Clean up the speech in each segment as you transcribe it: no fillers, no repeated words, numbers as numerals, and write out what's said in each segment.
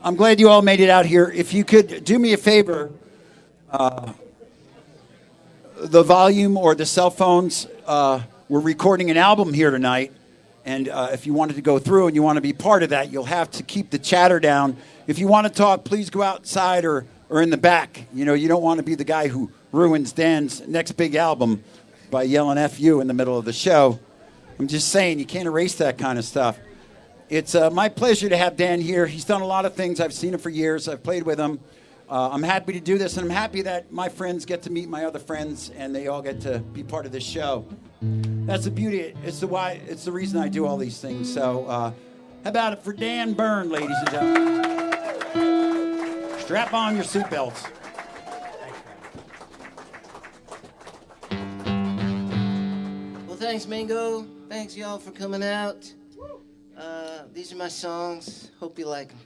I'm glad you all made it out here. If you could do me a favor, the volume or the cell phones, we're recording an album here tonight. And if you wanted to go through and you want to be part of that, you'll have to keep the chatter down. If you want to talk, please go outside or in the back. You know, you don't want to be the guy who ruins Dan's next big album by yelling F you in the middle of the show. I'm just saying, you can't erase that kind of stuff. It's my pleasure to have Dan here. He's done a lot of things. I've seen him for years. I've played with him. I'm happy to do this, and I'm happy that my friends get to meet my other friends, and they all get to be part of this show. That's the beauty. It's the reason I do all these things. So how about it for Dan Bern, ladies and gentlemen? Strap on your seatbelts. Well, thanks, Mingo. Thanks, y'all, for coming out. These are my songs. Hope you like them.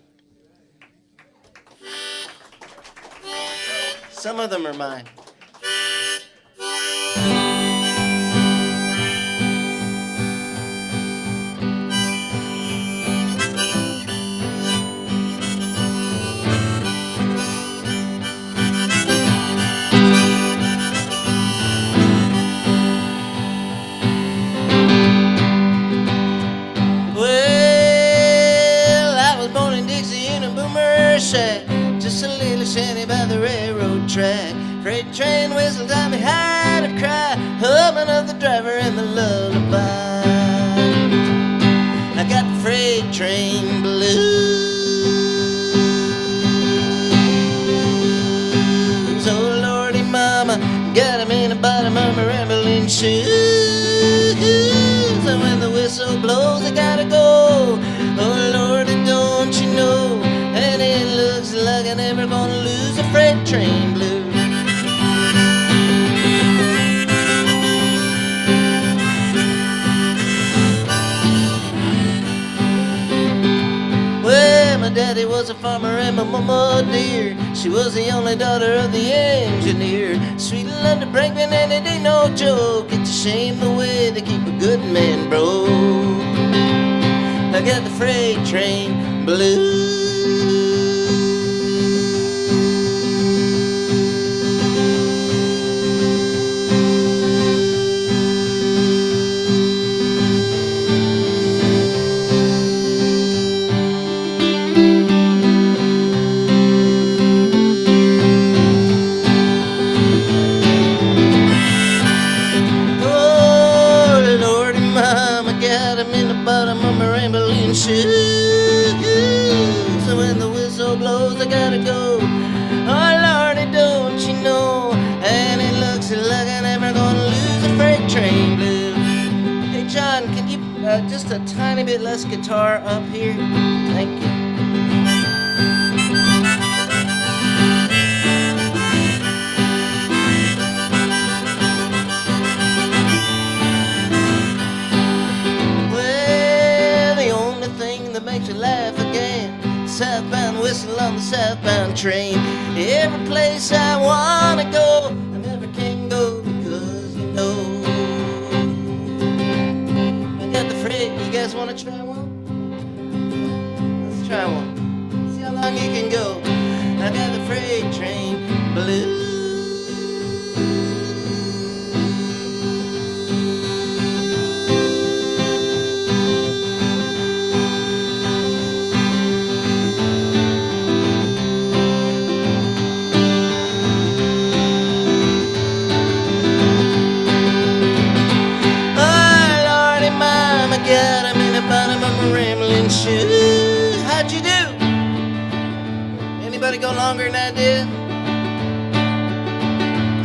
Some of them are mine. Just a little shanty by the railroad track. Freight train whistle taught me how to cry, humming of the driver and the lullaby. I got the freight train blues. Oh Lordy mama, got him in the bottom of my rambling shoes. And when the whistle blows I gotta go. Oh Lordy, don't you know? And it looks like I'm never gonna lose a freight train blues. Well, my daddy was a farmer and my mama dear. She was the only daughter of the engineer. Sweet London brakeman and it ain't no joke. It's a shame the way they keep a good man broke. I got the freight train blues. So when the whistle blows I gotta go. Oh Lordy, don't you know? And it looks like I'm never gonna lose a freight train blues. Hey John, can you just a tiny bit less guitar up here? Thank you. Southbound whistle on the southbound train. Every place I wanna go, I never can go because you know I got the freight. You guys wanna try one? Let's try one. See how long you can go. I got the freight train blues. How'd you do? Anybody go longer than I did?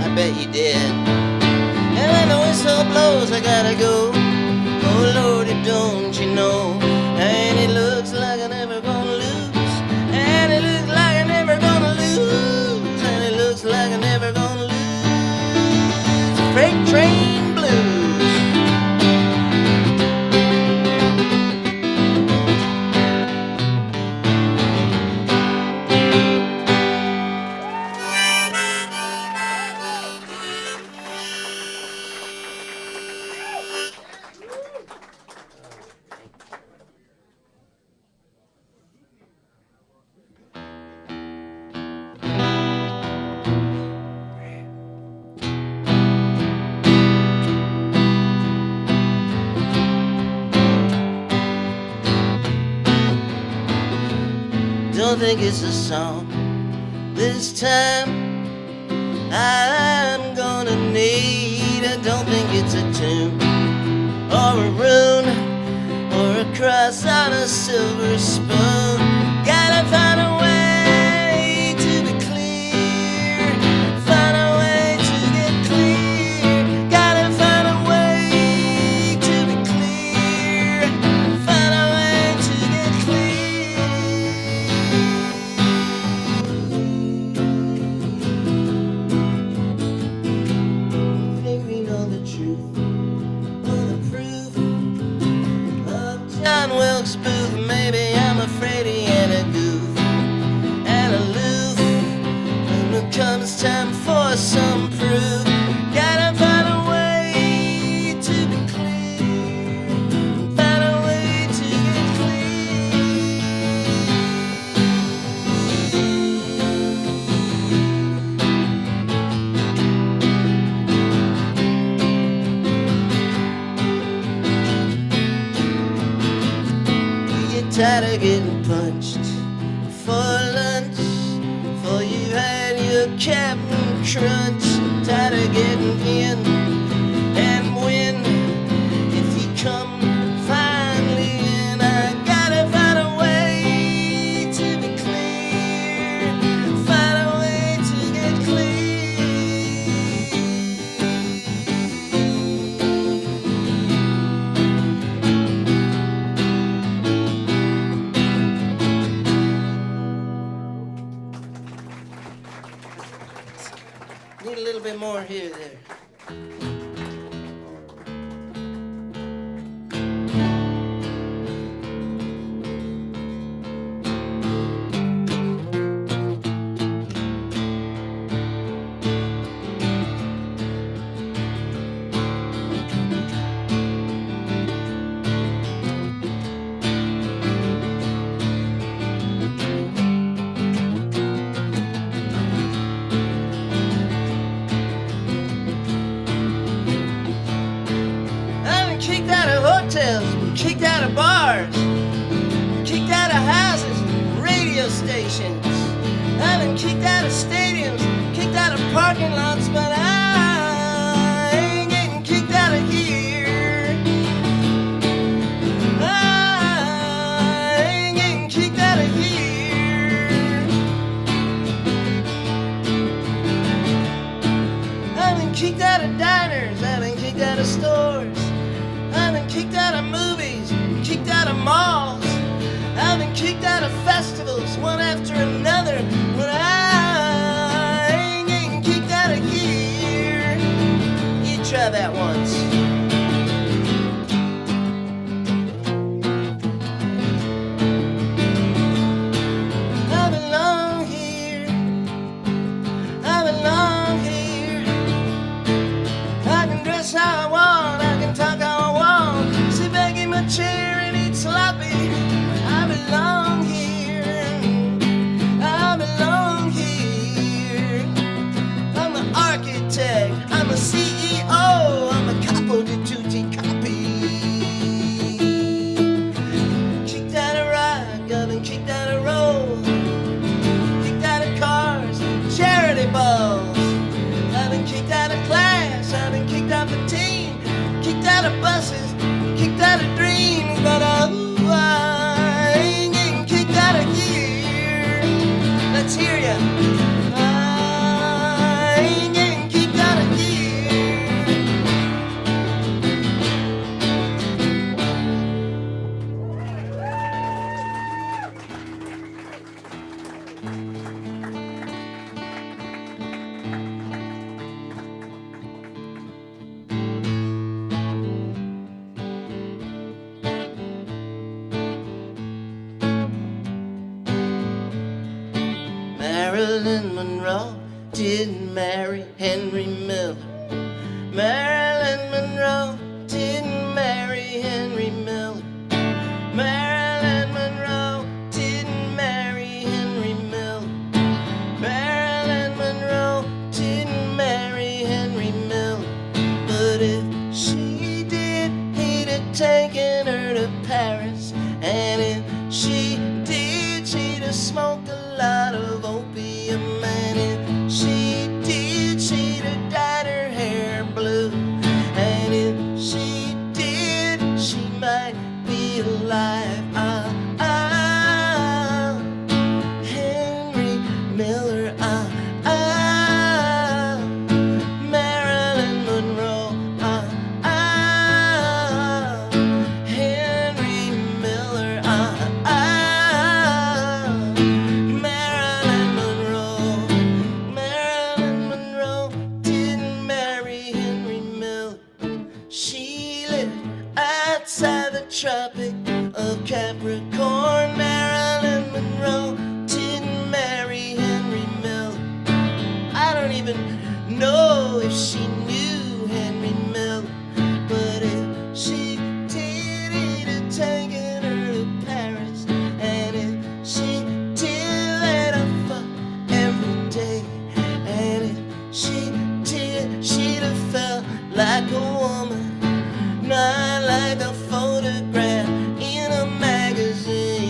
I bet you did. And when the whistle blows I gotta go. Oh Lordy, don't you know? And it looks like I'm never gonna lose. And it looks like I'm never gonna lose. And it looks like I'm never gonna lose. Freight train blues. don't think it's a song. This time I'm gonna need, I don't think it's a tune or a rune or a cross on a silver spoon. Gotta find a way to be clear, find a way to get clear. Gotta find a way to be clear, find a way to get clear. Think we know the truth or the proof of John Wilkes Booth. Maybe I'm afraid he ain't a goof and aloof when it comes time for some proof. Gotta find a way to be clear, find a way to get tired of getting punched for lunch, for you had your Captain Crunch. Tired of getting in and win if you come finally in. I gotta find a way to be clear, find a way to get Need a little bit more here there. Kicked out of hotels, kicked out of bars, kicked out of houses, radio stations. I've been kicked out of stadiums, kicked out of parking lots, but I ain't getting kicked out of here. I ain't getting kicked out of here. I've been kicked out of diners, I've been kicked out of stores. I've been kicked out of movies, kicked out of malls. I've been kicked out of festivals, one after another. But I ain't getting kicked out of here. You try that once. I belong here. I belong here. I can dress how I want, I can talk how I want, sit back in my chair and eat sloppy. I belong here, I belong here. I'm the architect, I'm the CEO, I'm a capo di tutti capi. Kicked out of rock, I've been kicked out of roll, kicked out of cars, charity balls. I've been kicked out of class, I've been kicked out of team, kicked out of buses, kicked out of dreams, but I ain't getting kicked out of here. Let's hear ya. I ain't getting kicked out of here. Marilyn Monroe didn't marry Henry Miller. Marilyn Monroe didn't marry Henry Miller. Marilyn Monroe didn't marry Henry Miller. Marilyn Monroe didn't marry Henry Miller. But if she did, he'd have taken her to Paris. And if she did, she'd have smoke a lot of opium, and if she did, she'd have dyed her hair blue. And if she did, she might be alive. Henry Miller, Marilyn Monroe, Henry Miller, Marilyn Monroe. Marilyn Monroe didn't marry Henry Miller. She lived outside the Tropic of Capricorn. Marilyn Monroe didn't marry Henry Miller. I don't even know if she knew Henry Miller, but if she did, he'd have taken her to Paris. And if she did, let her fuck every day. And if she did, she'd have felt like a woman, not like a photograph in a magazine.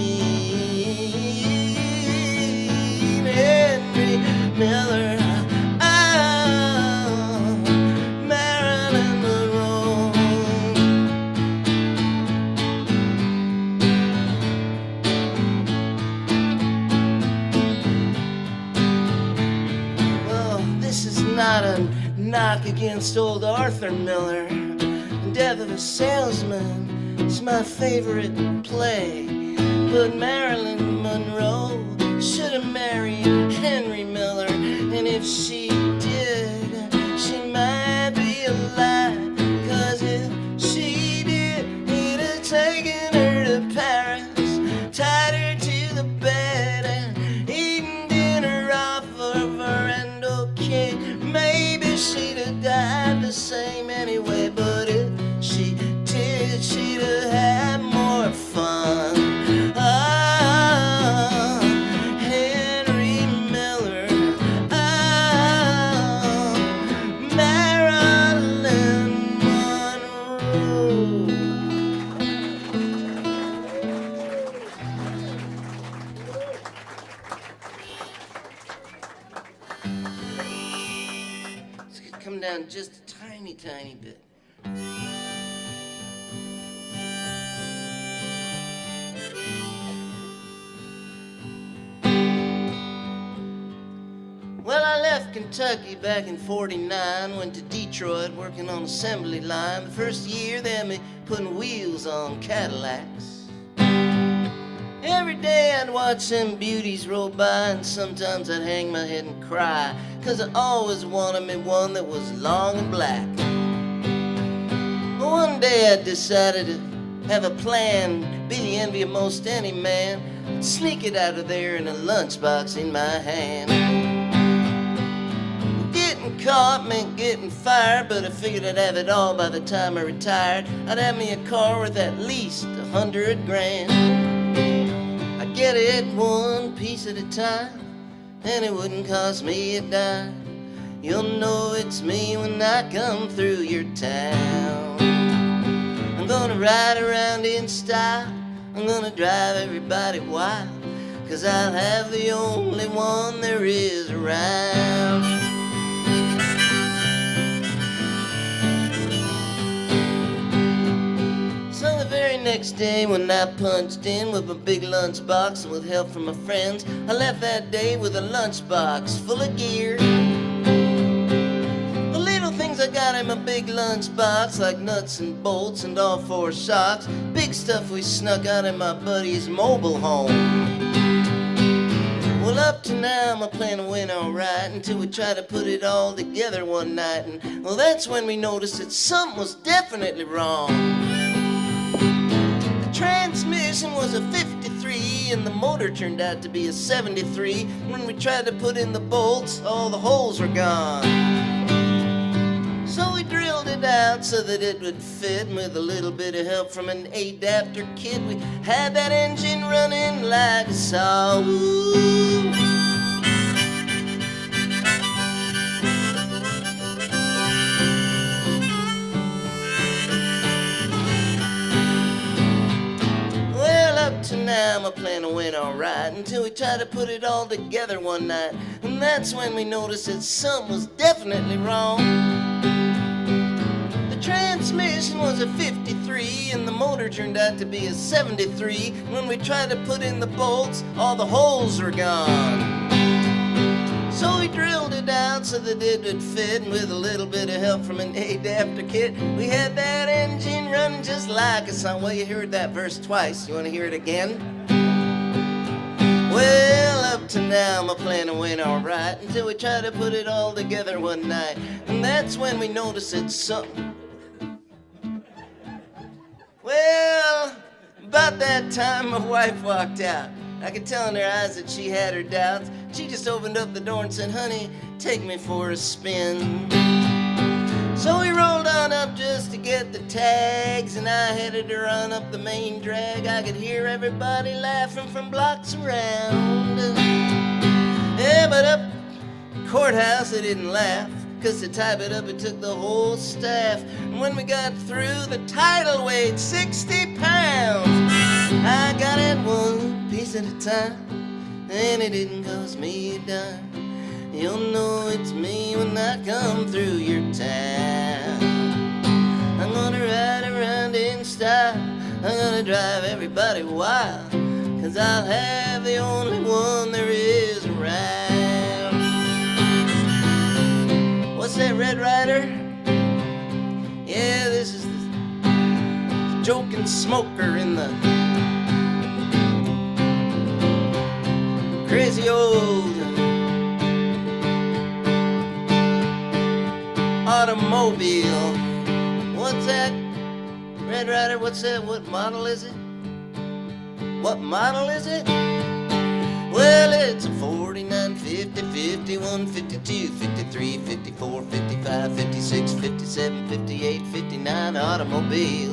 Henry Miller, Marilyn Monroe. Well, this is not a knock against old Arthur Miller. The Death of a Salesman is my favorite play, but Marilyn Monroe should have married Henry Miller, and if she did, she might be alive. 'Cause if she did, he'd have taken her to Paris, tied her to the bed, and eaten dinner off of her. And okay, maybe she'd have died the same anyway, but if she did, she'd have had more fun. Henry Miller, Marilyn Monroe. Let's come down just a tiny, tiny bit. Well, I left Kentucky back in '49, went to Detroit working on assembly line. The first year they had me putting wheels on Cadillacs. Every day I'd watch them beauties roll by, and sometimes I'd hang my head and cry, 'cause I always wanted me one that was long and black. But one day I decided to have a plan, be the envy of most any man, sneak it out of there in a lunchbox in my hand. Getting caught meant getting fired, but I figured I'd have it all by the time I retired. I'd have me a car worth at least $100 grand. I'd get it one piece at a time, and it wouldn't cost me a dime. You'll know it's me when I come through your town. I'm gonna ride around in style, I'm gonna drive everybody wild, 'cause I'll have the only one there is around. So the very next day when I punched in with a big lunchbox and with help from my friends, I left that day with a lunchbox full of gear. The little things I got in my big lunchbox, like nuts and bolts and all four shocks. Big stuff we snuck out in my buddy's mobile home. Well, up to now my plan went alright, until we tried to put it all together one night. And well, that's when we noticed that something was definitely wrong. The transmission was a 53 and the motor turned out to be a 73. When we tried to put in the bolts, all the holes were gone. So we drilled it out so that it would fit, and with a little bit of help from an adapter kit, we had that engine running like a saw. Ooh. Well, up to now now my plan went alright until we tried to put it all together one night. And that's when we noticed that something was definitely wrong. The transmission was a 53 and the motor turned out to be a 73. When we tried to put in the bolts, all the holes were gone. So we drilled it out so that it would fit, and with a little bit of help from an adapter kit, we had that engine running just like a song. Well, you heard that verse twice. You want to hear it again? Well, up to now my plan went alright until we tried to put it all together one night. And that's when we noticed that something. Well, about that time my wife walked out. I could tell in her eyes that she had her doubts. She just opened up the door and said, honey, take me for a spin. So we rolled on up just to get the tags, and I headed to run up the main drag. I could hear everybody laughing from blocks around. Yeah, but up courthouse they didn't laugh, 'cause to type it up it took the whole staff. And when we got through, the title weighed 60 pounds. I got it one piece at a time, and it didn't cost me a dime. You'll know it's me when I come through your town. I'm gonna ride around in style, I'm gonna drive everybody wild, 'cause I'll have the only one there is around. What's that, Red Rider? Yeah, this is the joking smoker in the crazy old automobile. What's that, Red Rider? What's that? What model is it? What model is it? Well, it's a 49, 50, 51, 52, 53, 54, 55, 56, 57, 58, 59 automobile.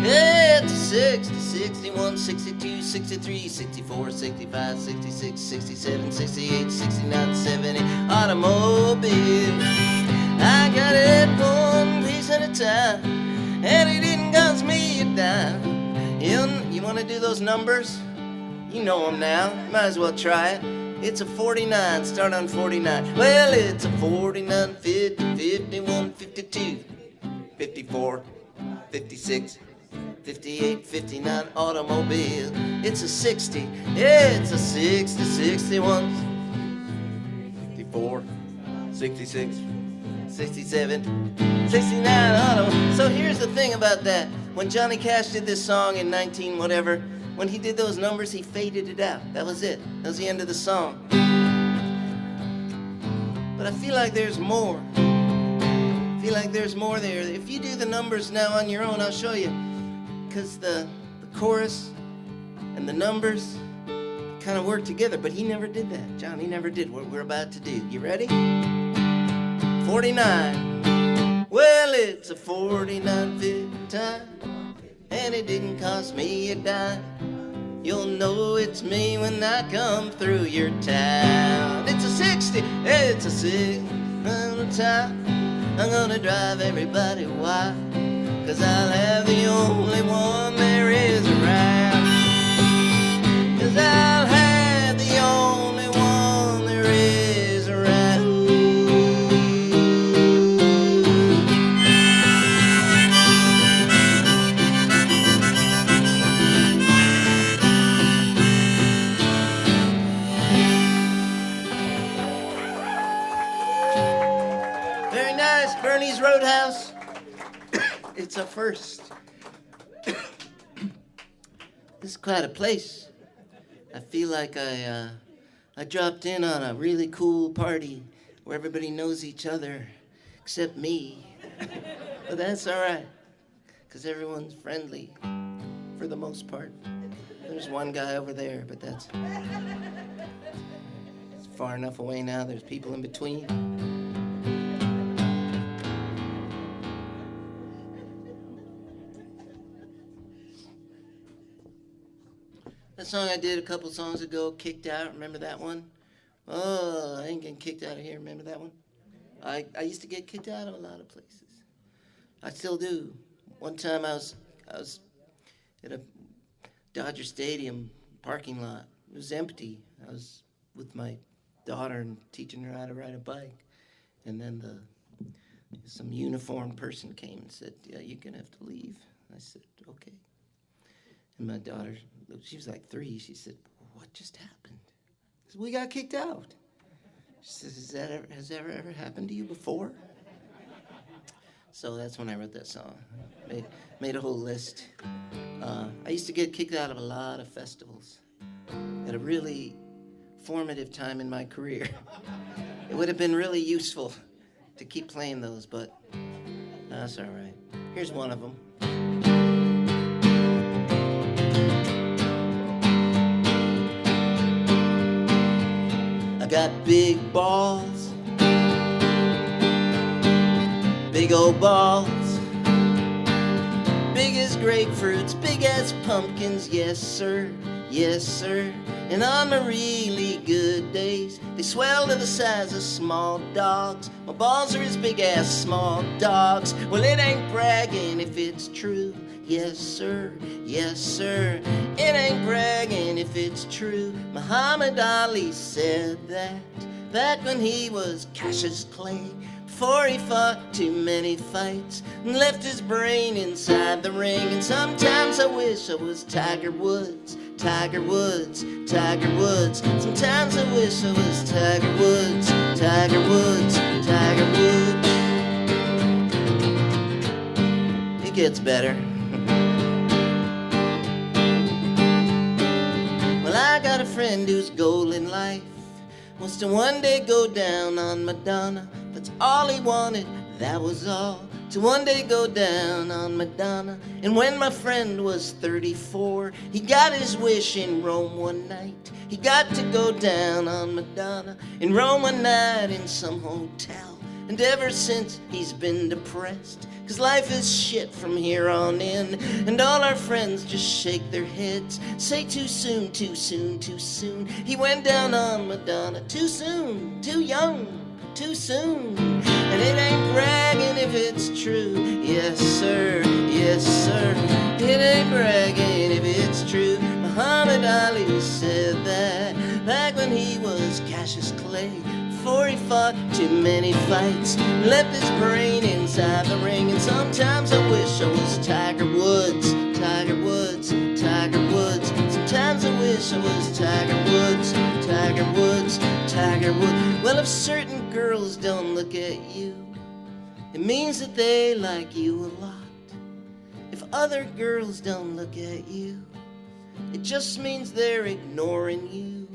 Yeah, it's a 60, 61, 62, 63, 64, 65, 66, 67, 68, 69, 70 automobile. I got it one piece at a time, and it didn't cost me a dime. You want to do those numbers? You know them now. Might as well try it. It's a 49. Start on 49. Well, it's a 49, 50, 51, 52, 54, 56, 58, 59 automobile. It's a 60. Yeah, it's a 60, 61, 54, 66, 67, 69 auto. So here's the thing about that. When Johnny Cash did this song in 19 whatever, when he did those numbers, he faded it out. That was it. That was the end of the song. But I feel like there's more. I feel like there's more there. If you do the numbers now on your own, I'll show you. Because the chorus and the numbers kind of work together. But he never did that. Johnny never did what we're about to do. You ready? 49. Well, it's a 49-50 time, and it didn't cost me a dime. You'll know it's me when I come through your town. It's a 60, it's a 60 time. I'm gonna drive everybody wild, 'cause I'll have the only one there is around. 'Cause I'll have the only one there is around. Very nice, Bernie's Roadhouse. It's a first. This is quite a place. I feel like I dropped in on a really cool party where everybody knows each other except me. But that's all right, because everyone's friendly for the most part. There's one guy over there, but it's far enough away now. There's people in between. That song I did a couple songs ago, Kicked Out, remember that one? Oh, I ain't getting kicked out of here, remember that one? I used to get kicked out of a lot of places. I still do. One time I was at a Dodger Stadium parking lot. It was empty. I was with my daughter and teaching her how to ride a bike. And then some uniformed person came and said, yeah, you're going to have to leave. I said, okay. And my daughter, she was like 3. She said, what just happened? I said, we got kicked out. She says, has that ever happened to you before? So that's when I wrote that song. Made a whole list. I used to get kicked out of a lot of festivals at a really formative time in my career. It would have been really useful to keep playing those, but that's all right. Here's one of them. I got big balls, big old balls, big as grapefruits, big as pumpkins, yes sir, yes sir. And on the really good days, they swell to the size of small dogs. My balls are as big as small dogs. Well, it ain't bragging if it's true, yes sir, yes sir. It ain't bragging if it's true. Muhammad Ali said that back when he was Cassius Clay, before he fought too many fights and left his brain inside the ring. And sometimes I wish I was Tiger Woods, Tiger Woods, Tiger Woods. Sometimes I wish I was Tiger Woods, Tiger Woods, Tiger Woods. It gets better. Well, I got a friend whose goal in life was to one day go down on Madonna. That's all he wanted, that was all. To one day go down on Madonna. And when my friend was 34, he got his wish in Rome one night. He got to go down on Madonna in Rome one night in some hotel. And ever since he's been depressed, 'cause life is shit from here on in. And all our friends just shake their heads, say too soon, too soon, too soon. He went down on Madonna too soon, too young, too soon. And it ain't bragging if it's true, yes sir, yes sir. It ain't bragging if it's true. Muhammad Ali said that back when he was Cassius Clay, before he fought too many fights, left his brain inside the ring. And sometimes I wish I was Tiger Woods, Tiger Woods, Tiger Woods. Sometimes I wish I was Tiger Woods, Tiger Woods, Tiger Woods. Well, if certain girls don't look at you, it means that they like you a lot. If other girls don't look at you, it just means they're ignoring you.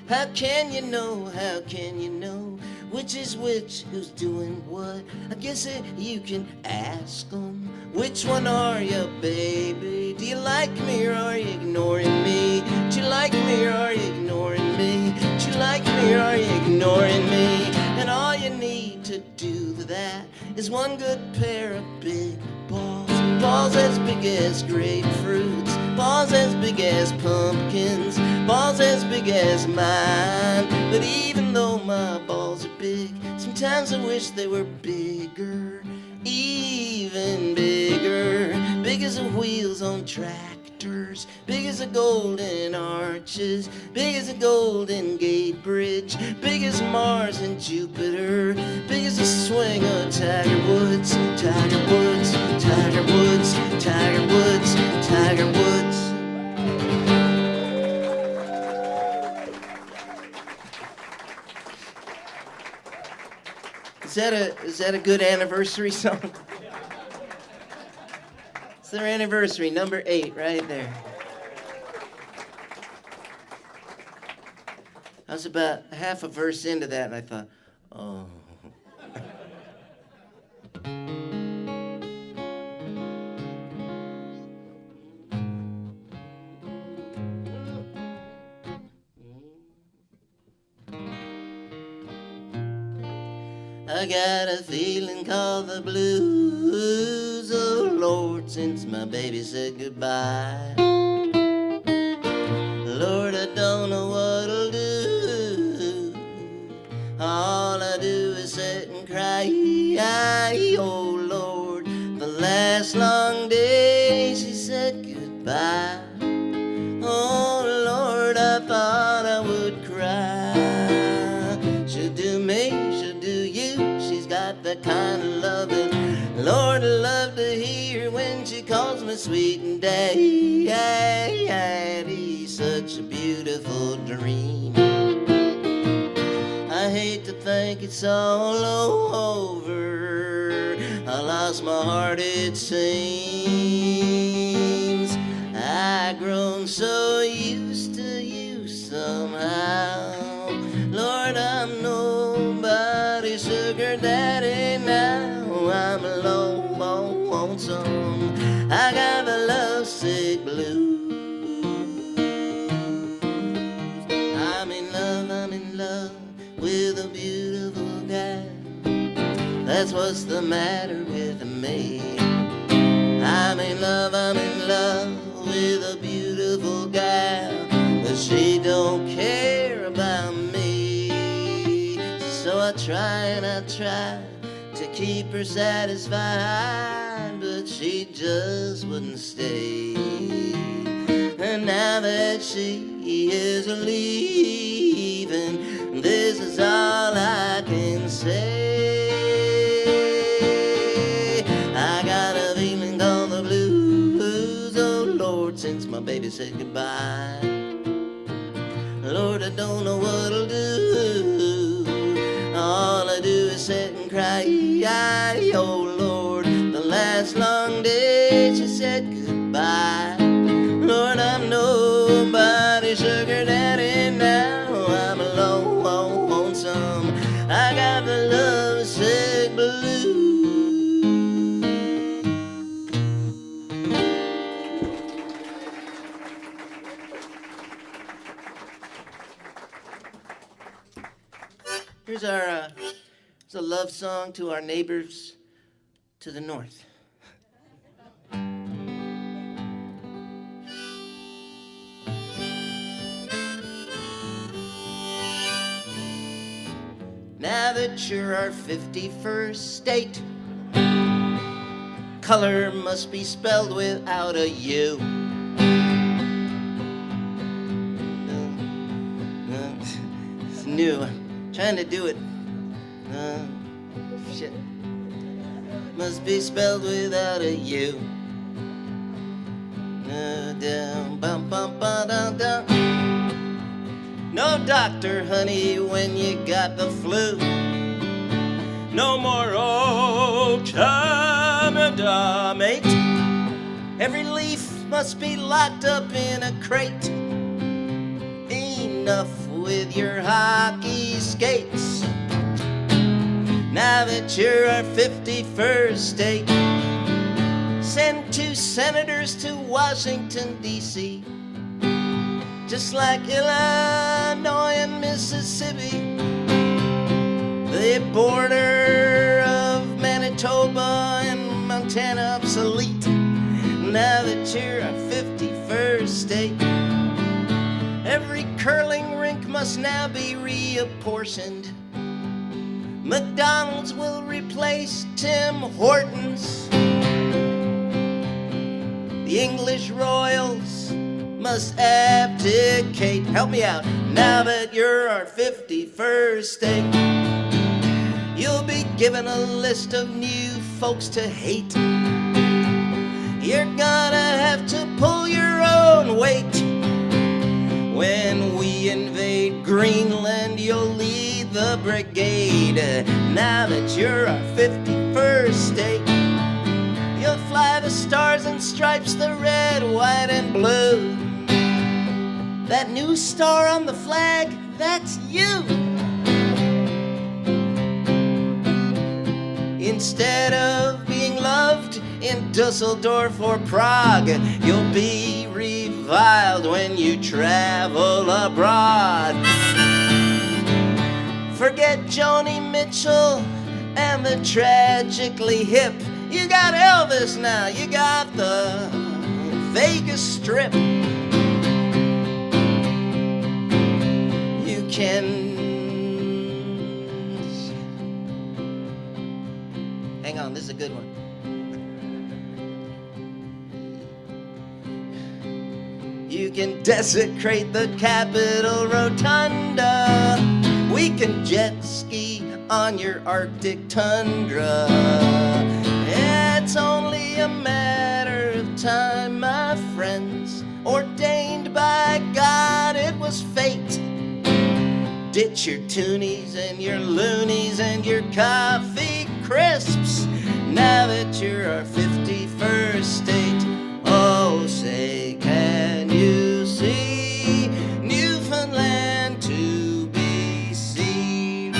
How can you know, how can you know which is which, who's doing what? I guess you can ask them. Which one are you, baby? Do you like me or are you ignoring me? Do you like me or are you ignoring me? Do you like me or are you ignoring me? And all you need to do that is one good pair of big balls. Balls as big as grapefruits, balls as big as pumpkins, balls as big as mine. But even though my balls are big, sometimes I wish they were bigger, even bigger. Big as the wheels on tractors, big as the golden arches, big as the Golden Gate Bridge, big as Mars and Jupiter, big as the swing of Tiger Woods, Tiger Woods, Tiger Woods, Tiger Woods, Tiger Woods. Is that a good anniversary song? It's their anniversary, number 8, right there. I was about half a verse into that, and I thought, oh. I got a feeling called the blues, oh Lord, since my baby said goodbye. Lord, I don't know what I'll do. All I do is sit and cry. Oh Lord, the last long day she said goodbye. that kind of loving. Lord, I love to hear when she calls me sweet and daddy. Such a beautiful dream. I hate to think it's all over. I lost my heart, it seems. I've grown so used to you somehow. Lord, I'm nobody's sugar daddy now. I'm lonesome. I got the lovesick blues. I'm in love with a beautiful guy. That's what's the matter with me. I'm in love with a beautiful gal, but she don't care about me. So I try to keep her satisfied, but she just wouldn't stay. And now that she is leaving, this is all I can say. I got a feeling called the blues, oh Lord, since my baby said goodbye. Lord, I don't know what I'll do. All I do is sit and cry. Oh Lord, the last long day she said goodbye. Lord, I'm nobody's sugar daddy now. I'm lonesome. I got the lovesick blues. Here's it's a love song to our neighbors to the north. Now that you're our 51st state, color must be spelled without a U. It's new. I'm trying to do it. Shit. Must be spelled without a U. Down, bum, bum, ba, down, down. No doctor, honey, when you got the flu. No more old Canada, mate. Every leaf must be locked up in a crate. Enough with your hockey skates. Now that you're our 51st state, send 2 senators to Washington, D.C., just like Illinois and Mississippi, the border of Manitoba and Montana obsolete. Now that you're our 51st state, every curling rink must now be reapportioned. McDonald's will replace Tim Hortons. The English Royals must abdicate. Help me out. Now that you're our 51st state, you'll be given a list of new folks to hate. You're gonna have to pull your own weight. When we invade Greenland, you'll lead the brigade. Now that you're our 51st state, you'll fly the stars and stripes, the red, white, and blue. That new star on the flag, that's you. Instead of being loved in Dusseldorf or Prague, you'll be reviled when you travel abroad. Forget Joni Mitchell and the tragically hip. You got Elvis now, you got the Vegas Strip. You can... Hang on, this is a good one. You can desecrate the Capitol Rotunda. We can jet ski on your Arctic tundra. It's only a matter of time, my friends, ordained by God, it was fate. Ditch your toonies and your loonies and your coffee crisps, now that you're our 51st state. Oh, say, can you see Newfoundland to be seen?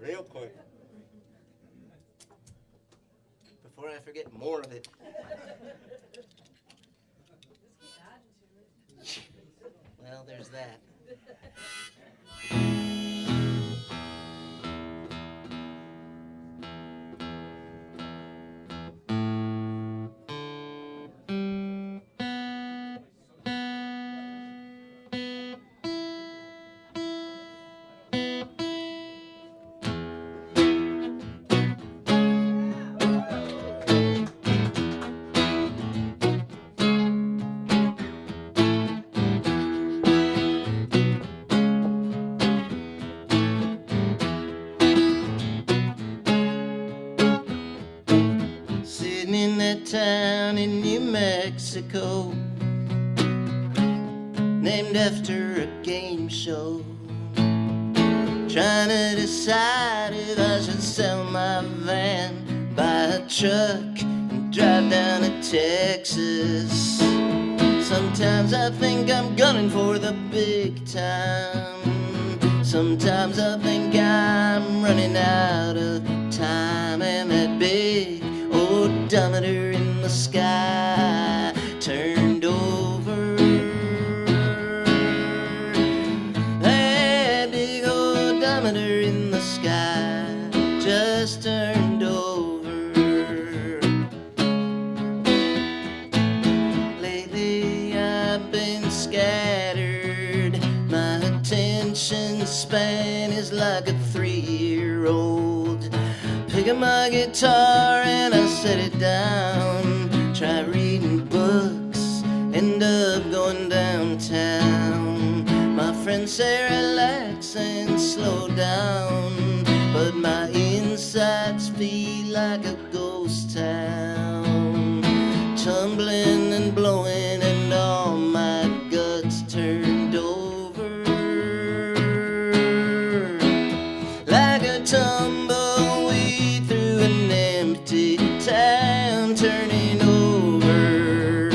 Real quick. Before I forget more of it. Well, there's that. In that town in New Mexico, named after a game show, trying to decide if I should sell my van, buy a truck, and drive down to Texas. Sometimes I think I'm gunning for the big time, sometimes I think I'm running out of time, and that big odometer in the sky turned over. That big odometer in the sky just turned over. Lately I've been scattered, my attention span is like a 3-year-old. Pick up my guitar and I set it down, try reading books, end up going downtown. My friends say relax and slow down, but my insides feel like a ghost town, tumbling and blowing and all my guts turned over like a tumbleweed through an empty town, turning over,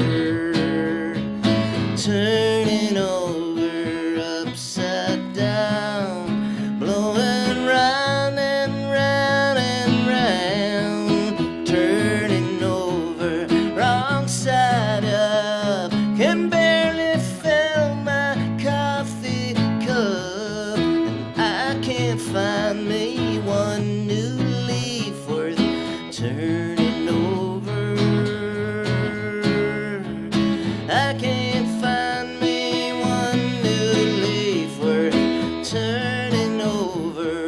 turning over upside down, blowing round and round and round, turning over, wrong side up, can barely fill my coffee cup, and I can't find me one new leaf worth turning over. I can't find me one new leaf worth turning over.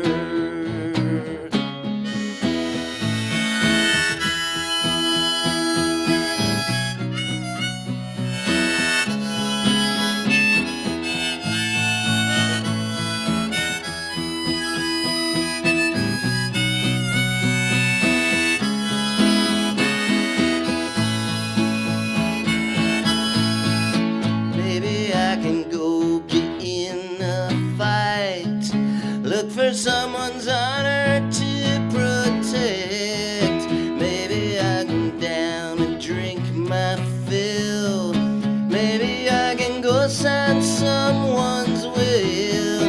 Maybe I can go get in a fight, look for someone's honor to protect. Maybe I can down and drink my fill. Maybe I can go sign someone's will.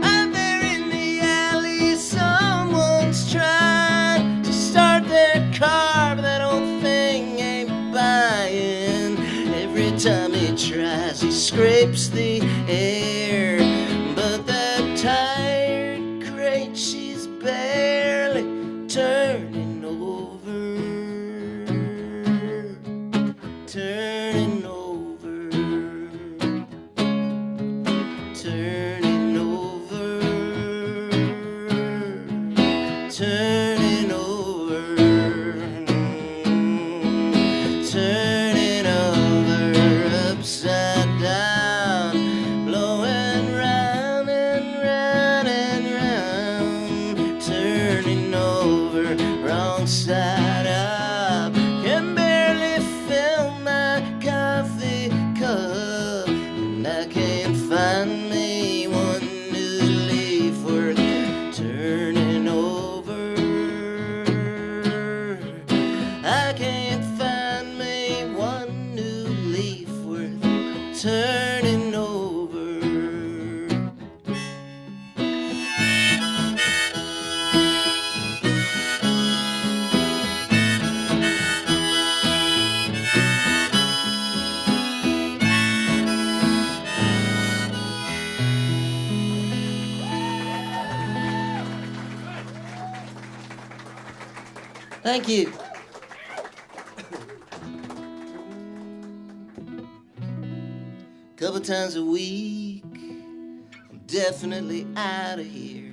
Out there in the alley, someone's trying to start their car, but that old thing ain't buying. Every time he tries, he scrapes the air, but that tired crate, she's barely turning over, turning over, turning turning over. Thank you. Couple times a week, I'm definitely out of here.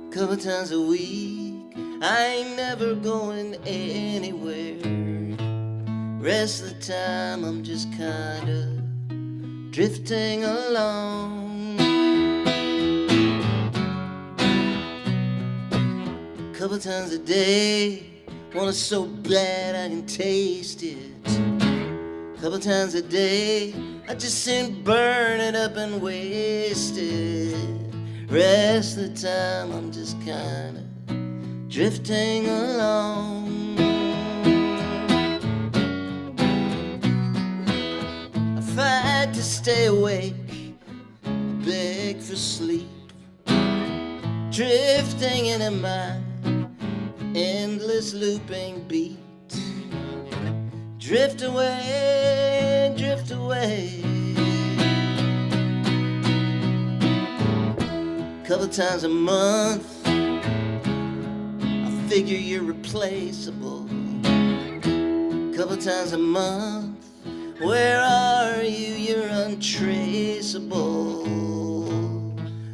Couple times a week, I ain't never going anywhere. Rest of the time, I'm just kinda drifting along. Couple times a day, want it so bad I can taste it. Couple times a day, I just sit, burn it up and waste it. Rest of the time, I'm just kinda drifting along. I fight to stay awake, beg for sleep, drifting into my endless looping beat. Drift away, drift away. Couple times a month, I figure you're replaceable. Couple times a month, where are you? You're untraceable.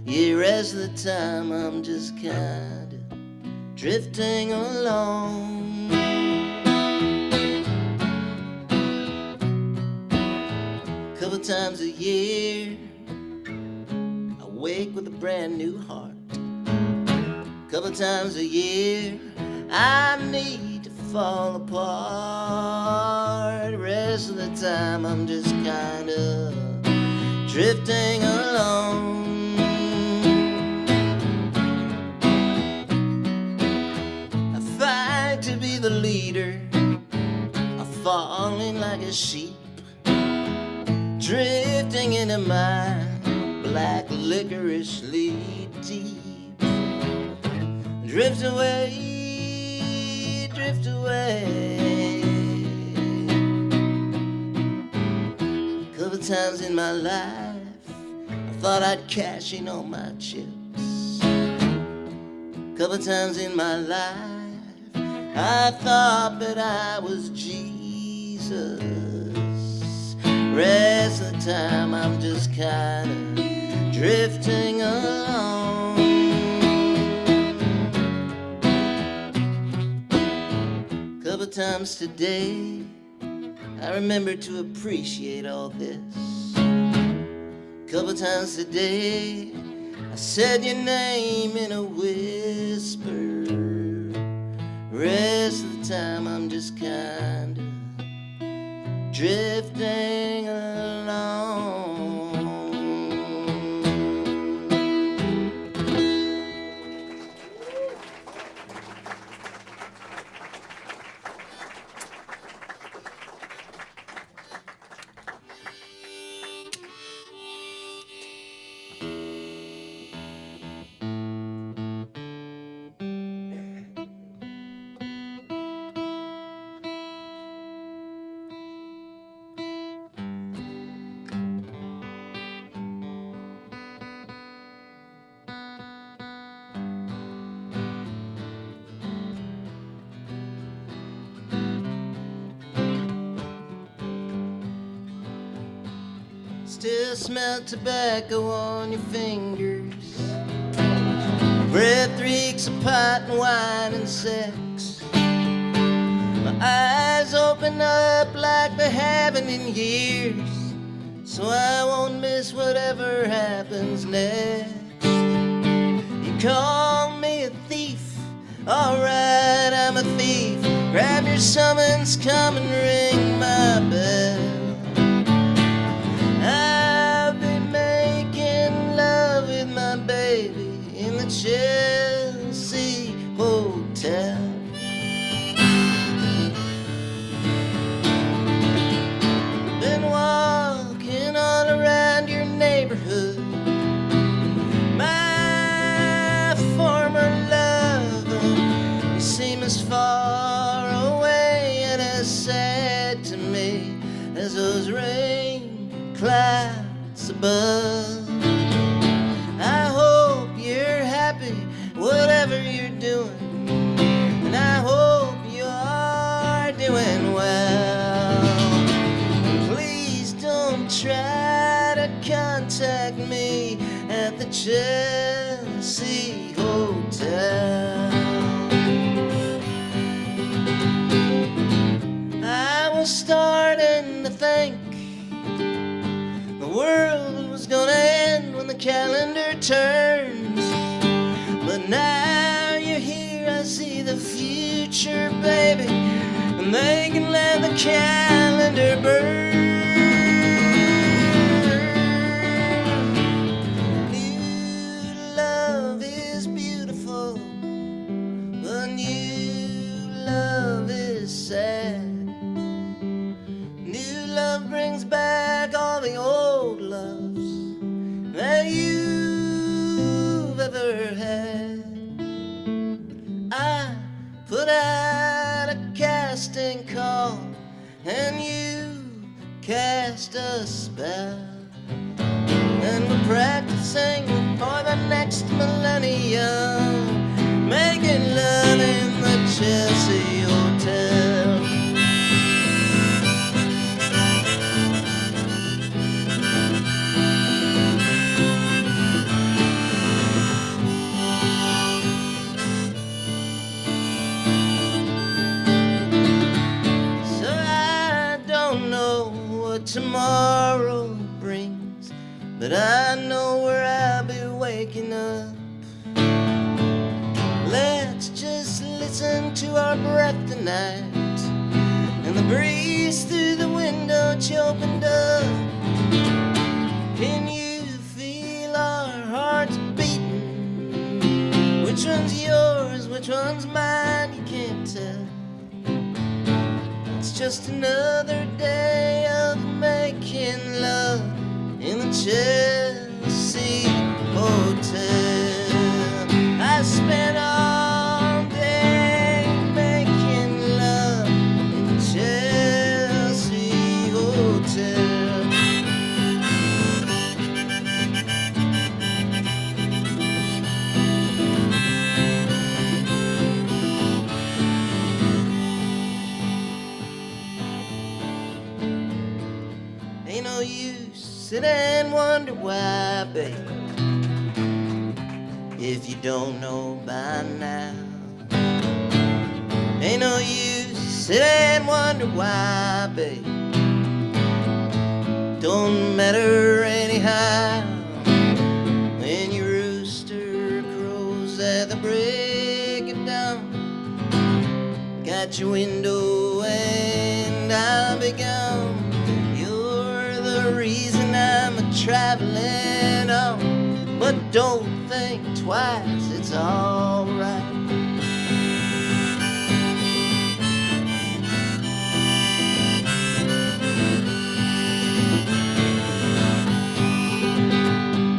Yeah, rest of the time I'm just kinda drifting along. Couple times a year, I wake with a brand new heart. Couple times a year, I need to fall apart. Rest of the time, I'm just kinda drifting along. I fight to be the leader, I'm falling like a sheep, drifting into my black licoriously deep. Drift away, drift away. Couple times in my life, I thought I'd cash in all my chips. Couple times in my life, I thought that I was Jesus. Rest of the time, I'm just kinda drifting along. Couple times today, I remember to appreciate all this. Couple times today, I said your name in a whisper. Rest of the time, I'm just kinda drifting along. Still smell tobacco on your fingers. Breath reeks of pot and wine and sex. My eyes open up like they haven't in years, so I won't miss whatever happens next. You call me a thief, alright, I'm a thief. Grab your summons, come and ring my bell. I've been making love with my baby in the Chelsea Hotel. Been walking clouds above. I hope you're happy, whatever you're doing, and I hope you are doing well. And please don't try to contact me at the Chelsea Hotel. I was starting to think the world was gonna end when the calendar turns, but now you're here, I see the future, baby, and they can let the calendar burn. New love is beautiful, but new love is sad. New love brings back all the old loves that you've ever had. I put out a casting call, and you cast a spell, and we're practicing for the next millennium, making love in the Chelsea Hotel. Tomorrow brings, but I know where I'll be waking up. Let's just listen to our breath tonight, and the breeze through the window that you opened up. Can you feel our hearts beating? Which one's yours, which one's mine, you can't tell. It's just another day of making love in the Chelsea Hotel. I spent all day making love in the Chelsea Hotel. Ain't no use sit and wonder why, babe, if you don't know by now. Ain't no use sit and wonder why, babe, don't matter anyhow. When your rooster crows at the break of dawn, got your window and I'll be gone. The reason I'm traveling on, but don't think twice, it's alright.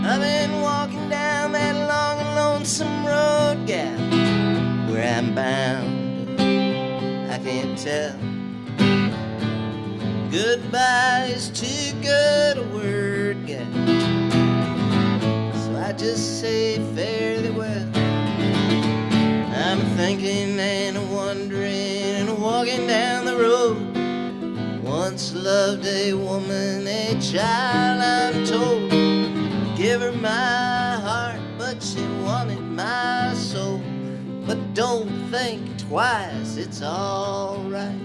I've been walking down that long and lonesome road, gal, where I'm bound, I can't tell. Goodbye is too good a word, gal, so I just say fare thee well. I'm thinking and wondering and walking down the road. Once loved a woman, a child, I'm told. Give her my heart, but she wanted my soul. But don't think twice, it's alright.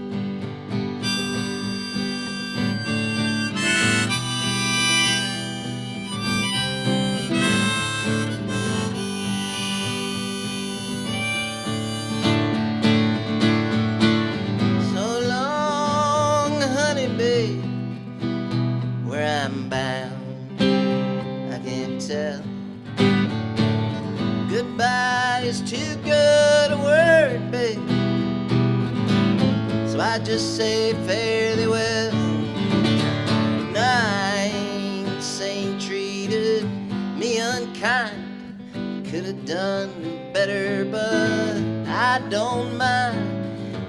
Where I'm bound, I can't tell. Goodbye is too good a word, babe, so I just say fare thee well. And I ain't saying treated me unkind, could have done better, but I don't mind.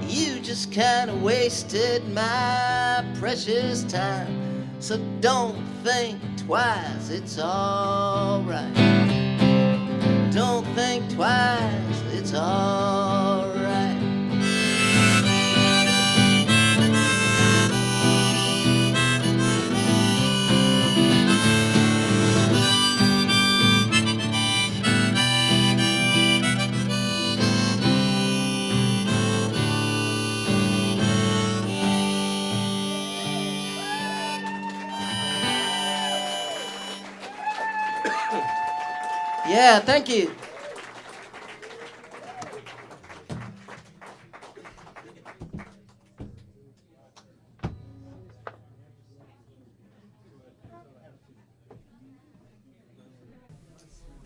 You just kinda wasted my precious time. So don't think twice, it's alright. Don't think twice, it's alright. Yeah, thank you.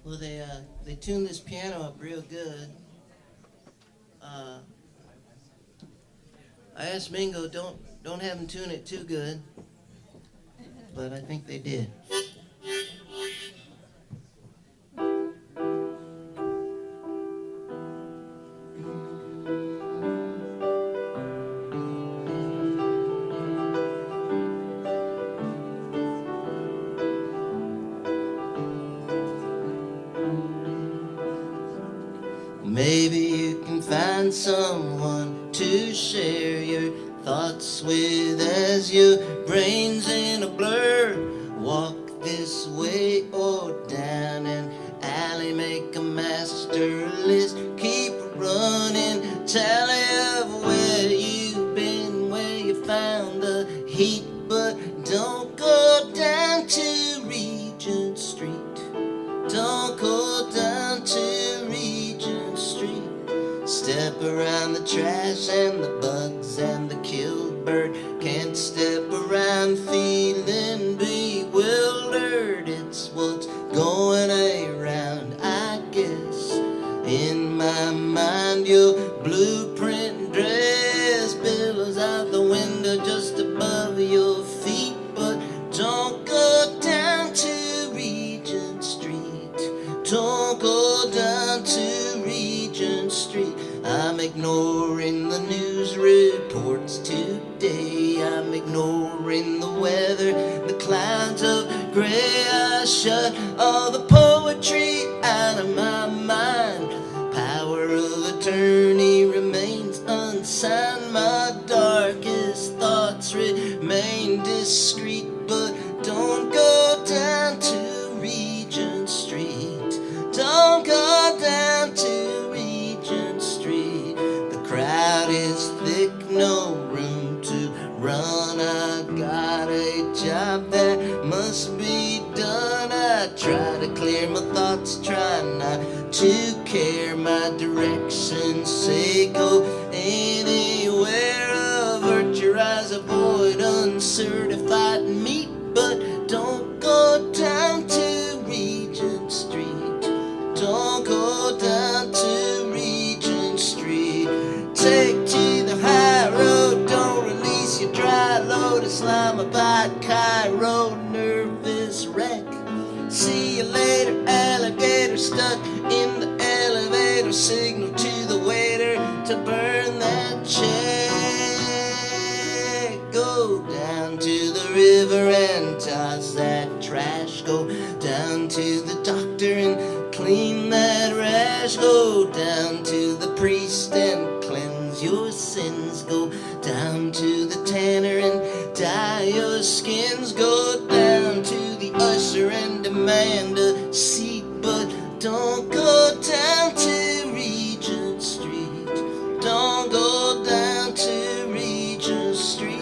Well, they tuned this piano up real good. I asked Mingo, don't have them tune it too good, but I think they did. Maybe you can find someone to share your thoughts with as your brain's in a blur. Walk this way or down an alley, make a master list, keep running, tally of where you've been, where you found the heat, but don't go down to Regent Street. Don't go down to Regent Street. Step around the trash and the bugs and the killed bird. Can't step around feeling bewildered. It's what's going around, I guess. In my mind, your blueprint dress billows out the window just above your feet. But don't go down to Regent Street. Don't go down to Regent Street. I'm ignoring the news reports today. I'm ignoring the weather, the clouds of gray. I shut all the poetry out of my mind. Power of attorney remains unsigned. My darkest thoughts remain discreet. But don't go down to Regent Street. Don't go down to Regent Street. The crowd is thick, no room to run. I got a job that must be done. I try to clear my thoughts, try not to care. My directions say go anywhere. Avert your eyes, avoid uncertified meat. But don't go down to Regent Street. Don't go down to Regent Street. Take to the high road, don't release your dry load. Islamabad, Cairo, nervous wreck. See you later, alligator, stuck in the elevator. Signal to the waiter to burn that check. Go down to the river and toss that trash. Go down to the doctor and clean that rash. Go down to the priest and cleanse your sins. Go down to the tanner and dye your skins. Go down to the usher and demand a seat. But don't go down to Regent Street. Don't go down to Regent Street.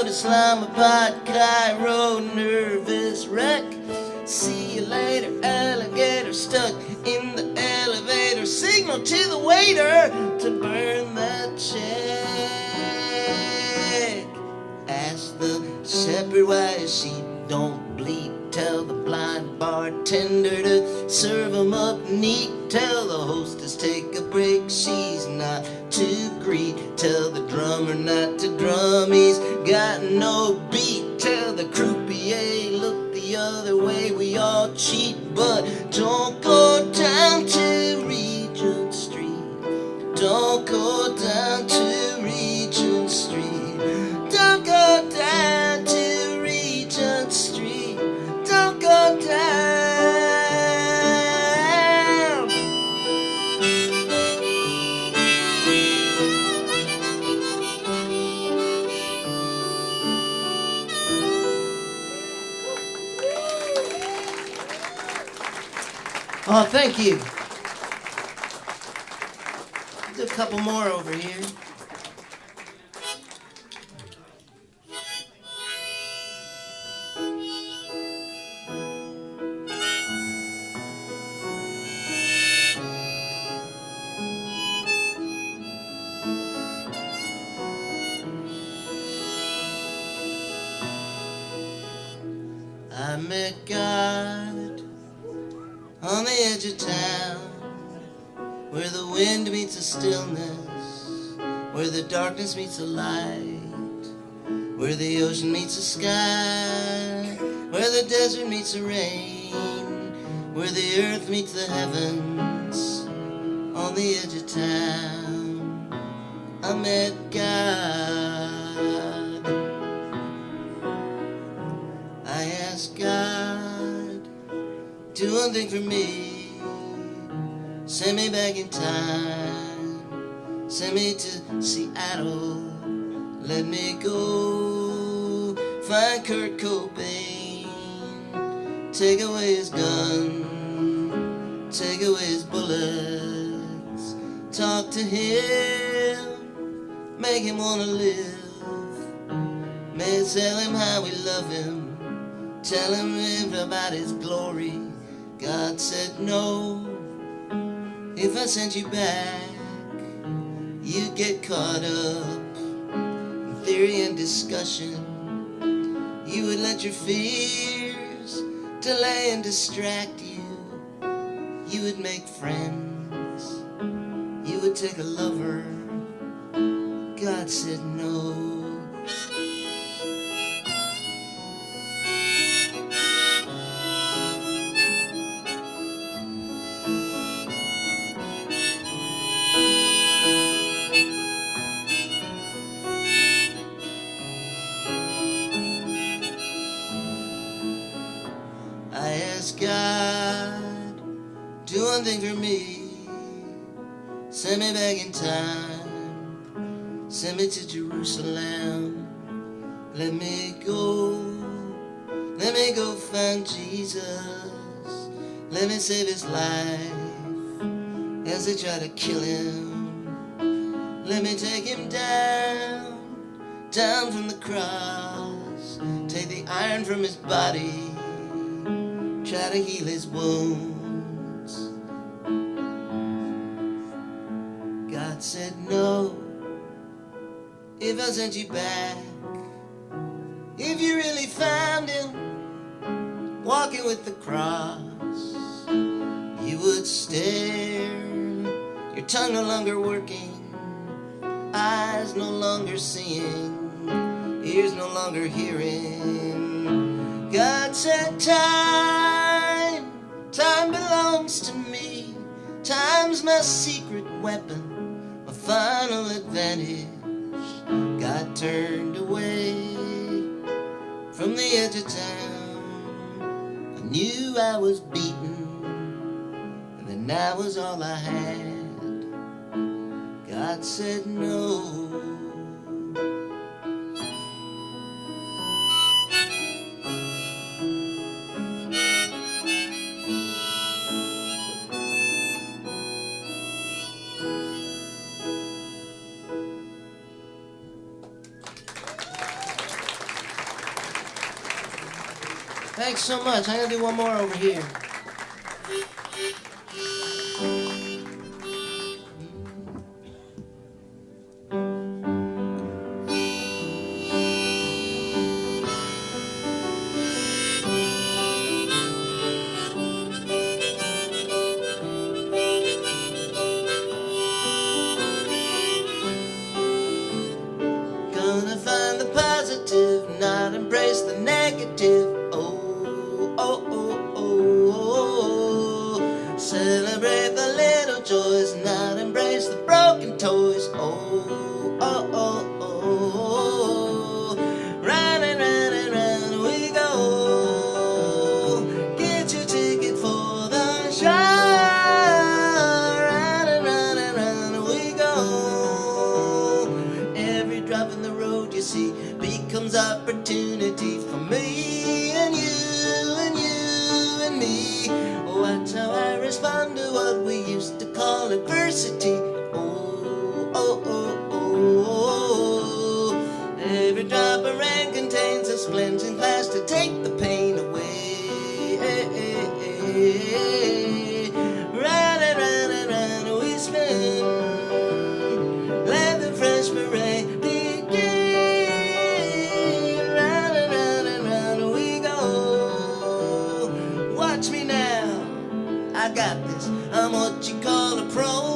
Islamabad, Cairo, nervous wreck. See you later, alligator, stuck in the elevator. Signal to the waiter to burn that check. Ask the shepherd why his sheep don't bleed. Tell the blind bartender to serve 'em up neat. Tell the hostess take a break, she's not to greet. Tell the drummer not to drum, he's got no beat. Tell the croupier look the other way, we all cheat. But don't go down to Regent Street. Don't go down to Regent Street. Don't go down to Regent Street. Don't go down. Oh, thank you. Do a couple more over here. I met God on the edge of town, where the wind meets the stillness, where the darkness meets the light, where the ocean meets the sky, where the desert meets the rain, where the earth meets the heavens, on the edge of town. I met God. I asked God, do one thing for me. Send me back in time. Send me to Seattle. Let me go find Kurt Cobain. Take away his gun. Take away his bullets. Talk to him. Make him wanna live. May tell him how we love him. Tell him about his glory. God said no. If I sent you back, you'd get caught up in theory and discussion. You would let your fears delay and distract you. You would make friends. You would take a lover. God said no. God, do one thing for me. Send me back in time. Send me to Jerusalem. Let me go. Let me go find Jesus. Let me save his life as they try to kill him. Let me take him down, down from the cross. Take the iron from his body. Try to heal his wounds. God said no. If I sent you back, if you really found him walking with the cross, you would stare, your tongue no longer working, eyes no longer seeing, ears no longer hearing. God said time belongs to me. Time's my secret weapon, my final advantage. God turned away from the edge of town. I knew I was beaten, and then that was all I had. God said no. Thanks so much. I'm going to do one more over here. embrace the negative. Oh, oh, oh, oh, oh. Celebrate the little joys, not embrace the broken toys. Oh, oh, oh, oh, oh. Round and round and round we go. Get your ticket for the show. Round and round and round we go. Every drop in the road you see becomes opportunity for me and you and you and me. Watch how I respond to what we used to call adversity. Oh, oh, oh, oh, oh. Every drop of rain contains a splendid glass to take the pain away. Round and round and round we spin. Let the fresh parade begin. Round and round we go. Watch me now, I got this. I'm what you call a pro.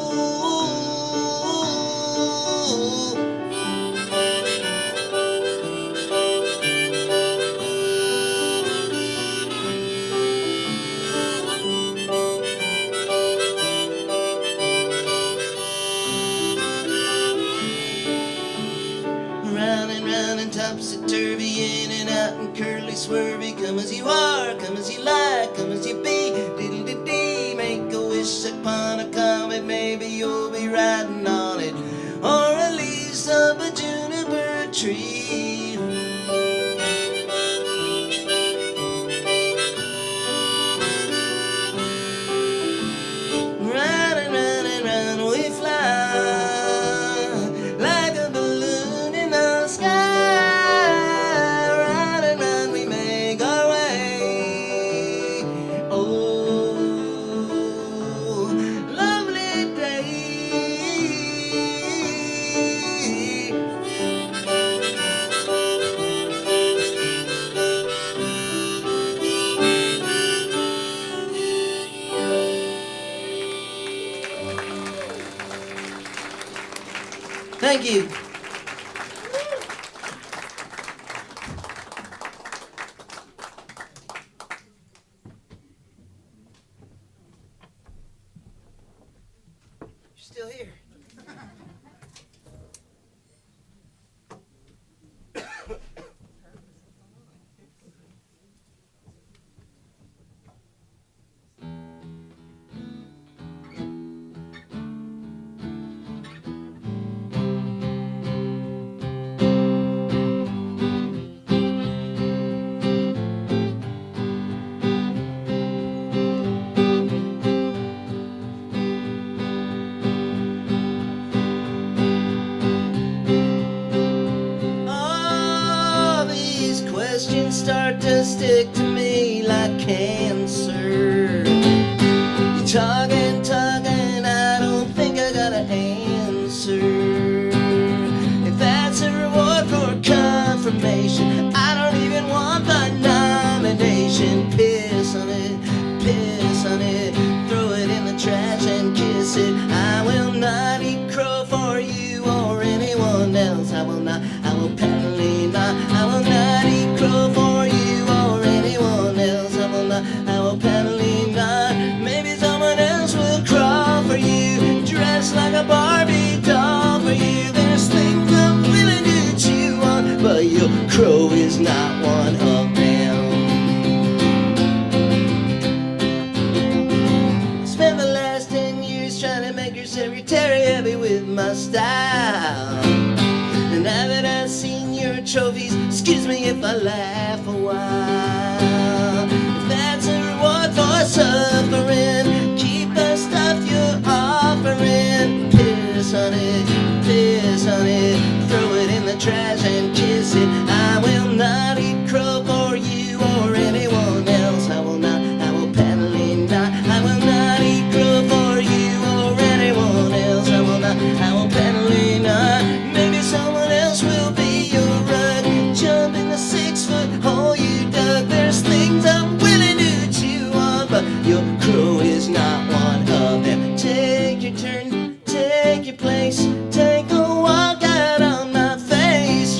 Round and round and topsy-turvy, in and out and curly swervy. Come as you are, come as you like, come as you be. Diddle-dee-dee, make a wish upon a comet, maybe you'll be riding on it, or at least up a juniper tree. Round and round and round we fly, like a balloon in the sky. Round and round we make our way. Oh, lovely day. Thank you. You're still here. All these questions start to stick to me like cancer. You're talking, I don't think I got an answer. If that's a reward for confirmation, I don't even want the nomination. Piss on it, throw it in the trash and kiss it. I will not eat crow for you or anyone else. I will patently not. I will not eat crow for you or anyone else. I will patently not. Maybe someone else will crawl for you, dressed like a Barbie doll for you. There's things I'm willing to chew on, but your crow is not one of them. Spent the last 10 years trying to make your secretary happy with my style. And now that I've seen your trophies, excuse me if I laugh a while. If that's a reward for suffering, keep the stuff you're offering. Piss on it, throw it in the trash and kiss it. I will not eat crow for you or anyone else. I will patently not. I will not eat crow for you or anyone else. I will patently not. Maybe someone else will be your rug. Jump in the 6-foot hole you dug. There's things I'm willing to chew on, but your crow is not one of them. Take your turn, take your place, take a walk out on my face.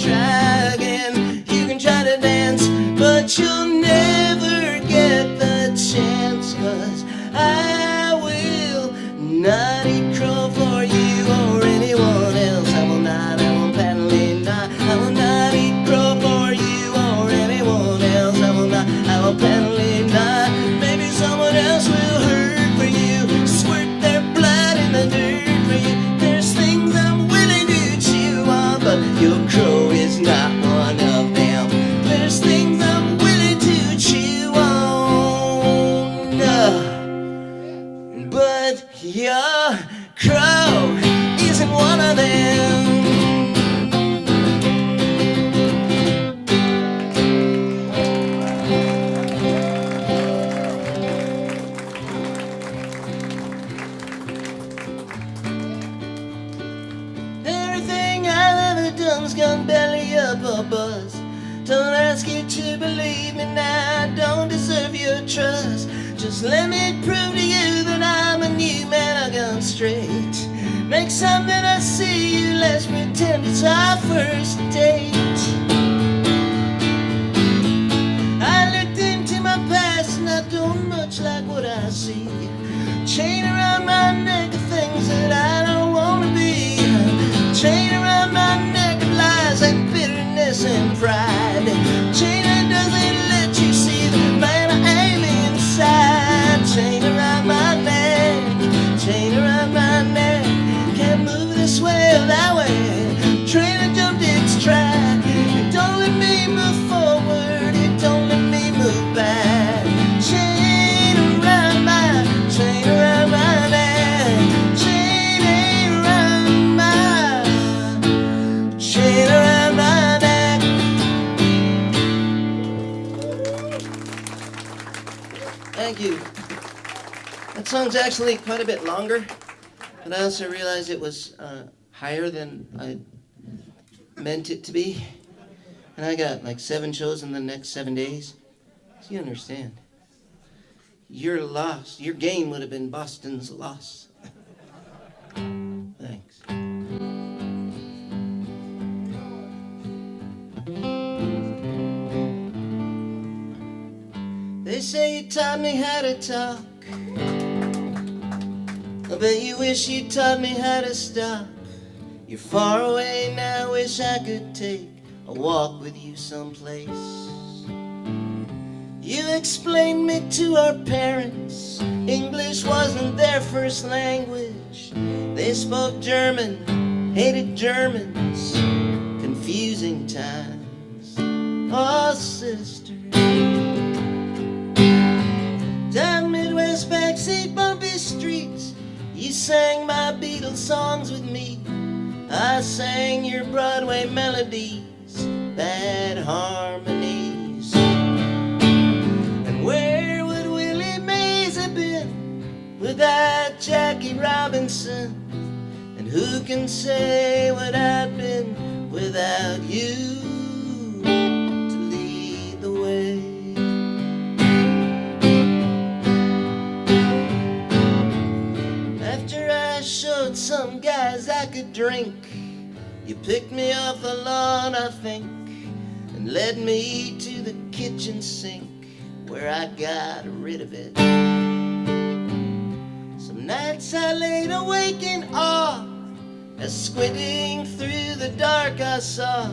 bomb's gone belly up or bust. Don't ask you to believe me now, I don't deserve your trust. Just let me prove to you that I'm a new man, I've gone straight. Make something I see you, let's pretend it's our first date. I looked into my past and I don't much like what I see. Chain around my neck of things that I don't want to be. Chain around my neck of lies and bitterness and pride. Chain that doesn't let you see the man I am inside. Chain around my neck, chain around my neck. Can't move this way or that way. Train that jumped its track. It don't let me move forward, it don't let me move back. Chain around my neck. Chain around my, chain around my neck. Thank you. That song's actually quite a bit longer, but I also realized it was higher than I meant it to be. And I got like 7 shows in the next 7 days. So you understand. Your loss, your gain would have been Boston's loss. Thanks. They say you taught me how to talk. I bet you wish you taught me how to stop. You're far away now, wish I could take a walk with you someplace. You explained me to our parents. English wasn't their first language. They spoke German, hated Germans. Confusing times. Oh, sister. Down Midwest backseat, bumpy streets. You sang my Beatles songs with me. I sang your Broadway melodies, bad harmonies. And where would Willie Mays have been without Jackie Robinson? And who can say what I'd been without you to lead the way? After I showed some guys I could drink, you picked me off the lawn, I think, and led me to the kitchen sink where I got rid of it. Some nights I laid awake in awe as squinting through the dark I saw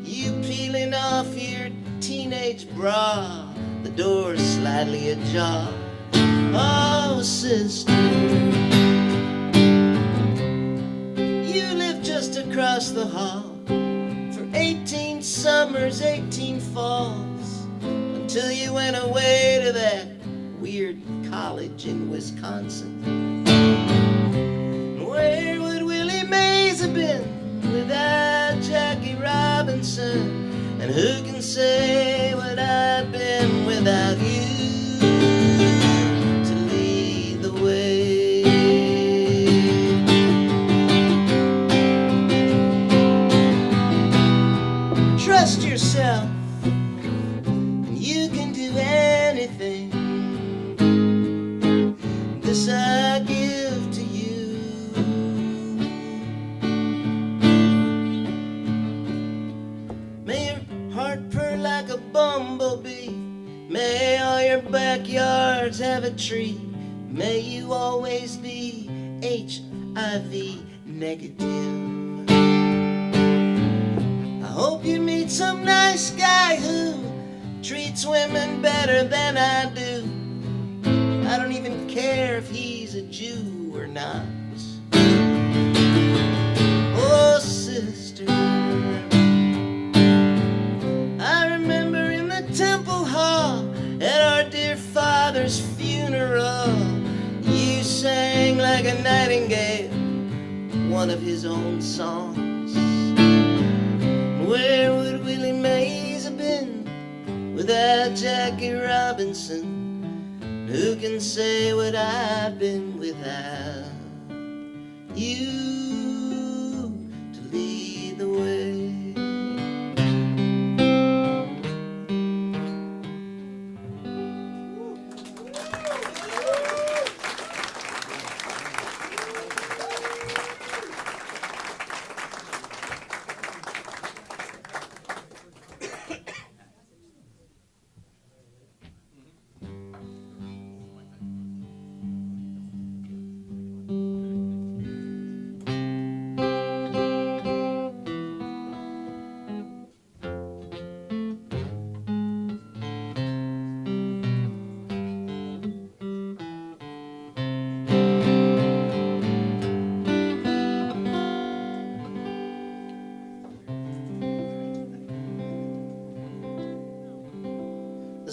you peeling off your teenage bra, the door slightly ajar. Oh, sister, just across the hall for 18 summers, 18 falls, until you went away to that weird college in Wisconsin. Where would Willie Mays have been without Jackie Robinson? And who can say what I'd been without you to lead the way? Trust yourself, and you can do anything. This I give to you. May your heart purr like a bumblebee. May all your backyards have a tree. May you always be HIV negative. I hope you meet some nice guy who treats women better than I do. I don't even care if he's a Jew or not. Oh, sister, I remember in the temple hall at our dear father's funeral, you sang like a nightingale one of his own songs. Where would Willie Mays have been without Jackie Robinson? Who can say what I've been without you to lead the way?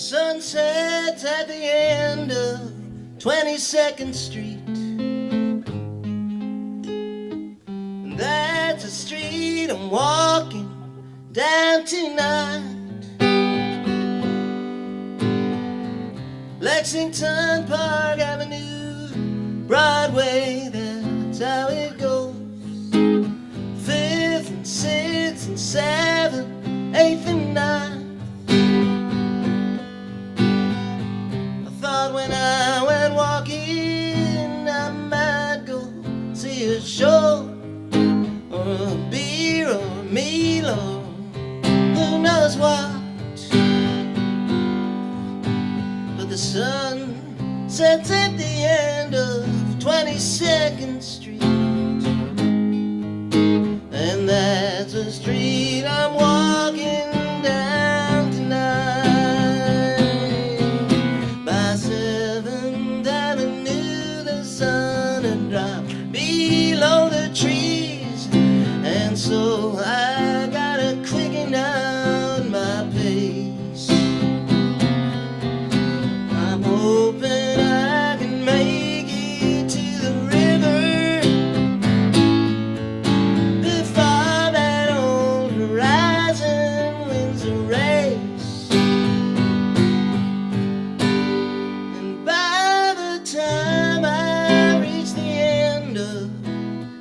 sun sets at the end of 22nd Street. And that's a street I'm walking down tonight. Lexington Park Avenue, Broadway, that's how it goes. 5th and 6th and 7th, 8th and 9th. I thought when I went walking I might go see a show, or a beer, or a meal, or who knows what. But the sun sets at the end of 22nd Street, and that's a street I'm walking down tonight. By 7th Avenue the sun had dropped below the trees, and so I gotta quicken down my pace. I'm hoping I can make it to the river before that old horizon wins the race. And by the time I reach the end of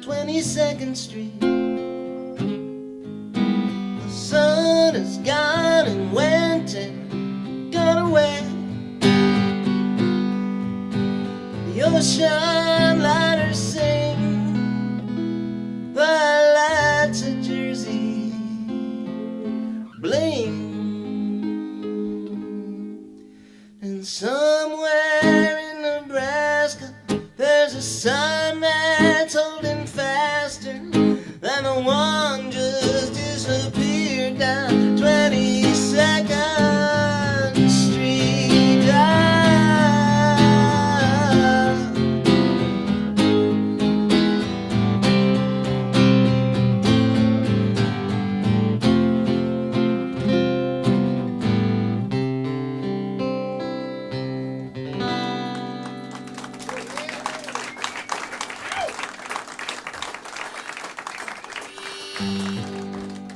22nd Street, the sun is gone and went and gone away. The ocean lighters sing the lights of Jersey bling, and somewhere in Nebraska there's a sun that's holding faster than the one just disappeared down 22nd Street.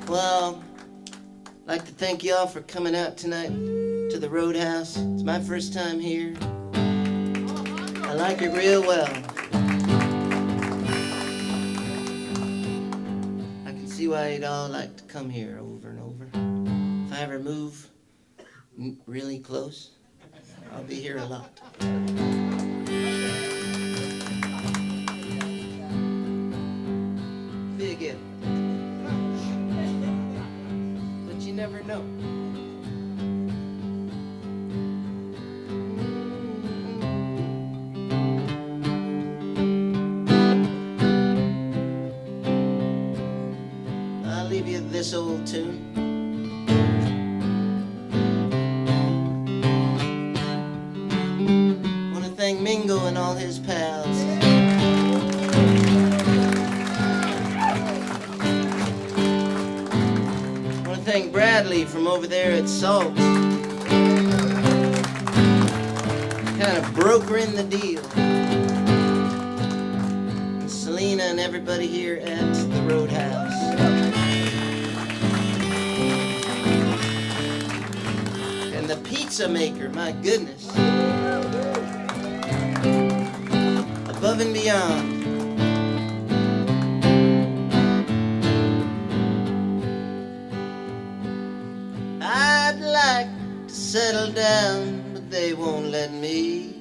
Well, I'd like to thank you all for coming out tonight to the Roadhouse. It's my first time here. I like it real well. I can see why you'd all like to come here over and over. If I ever move really close, I'll be here a lot. Be a gift. But you never know. I'll leave you this old tune. Want to thank Mingo and all his pals. Want to thank Bradley from over there at Salt. Kind of brokering the deal. And Selena and everybody here at the Roadhouse. And the pizza maker, my goodness. Above and beyond. I'd like to settle down, but they won't let me.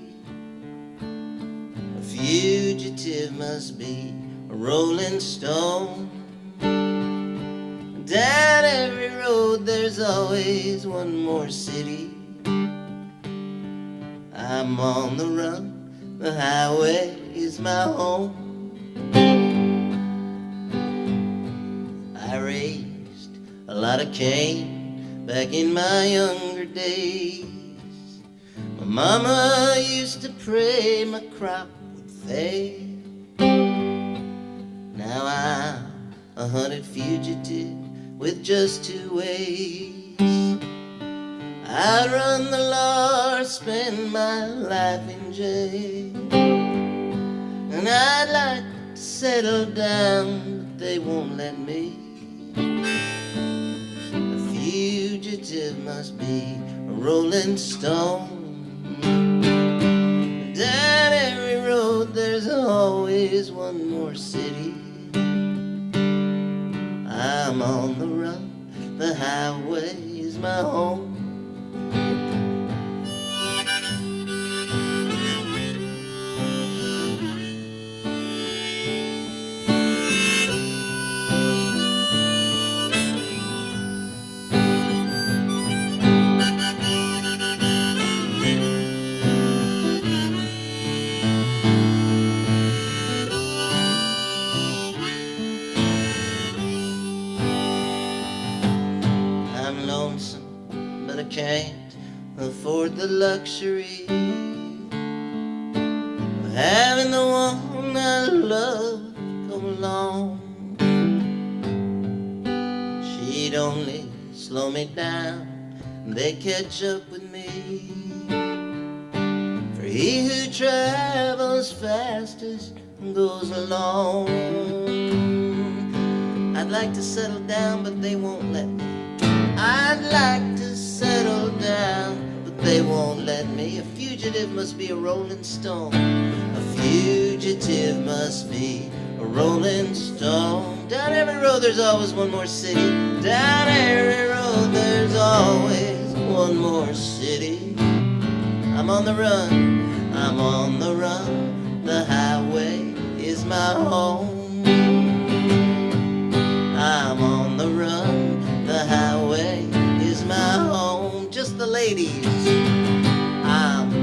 A fugitive must be a rolling stone. Down every road there's always one more city. I'm on the run, the highway is my home. I raised a lot of cane back in my younger days. My mama used to pray my crop would fail. Now I'm a hunted fugitive with just 2 ways. I'd run the law or spend my life in jail. And I'd like to settle down, but they won't let me. A fugitive must be a rolling stone. Down every road there's always one more city. I'm on the run, the highway is my home. But I can't afford the luxury of having the one I love come along. She'd only slow me down and they'd catch up with me. For he who travels fastest goes alone. I'd like to settle down, but they won't let me. I'd like to settle down, but they won't let me. A fugitive must be a rolling stone. A fugitive must be a rolling stone. Down every road there's always one more city. Down every road there's always one more city. I'm on the run, I'm on the run. The highway is my home. I'm on the run, the highway is my home. Just the ladies. I'm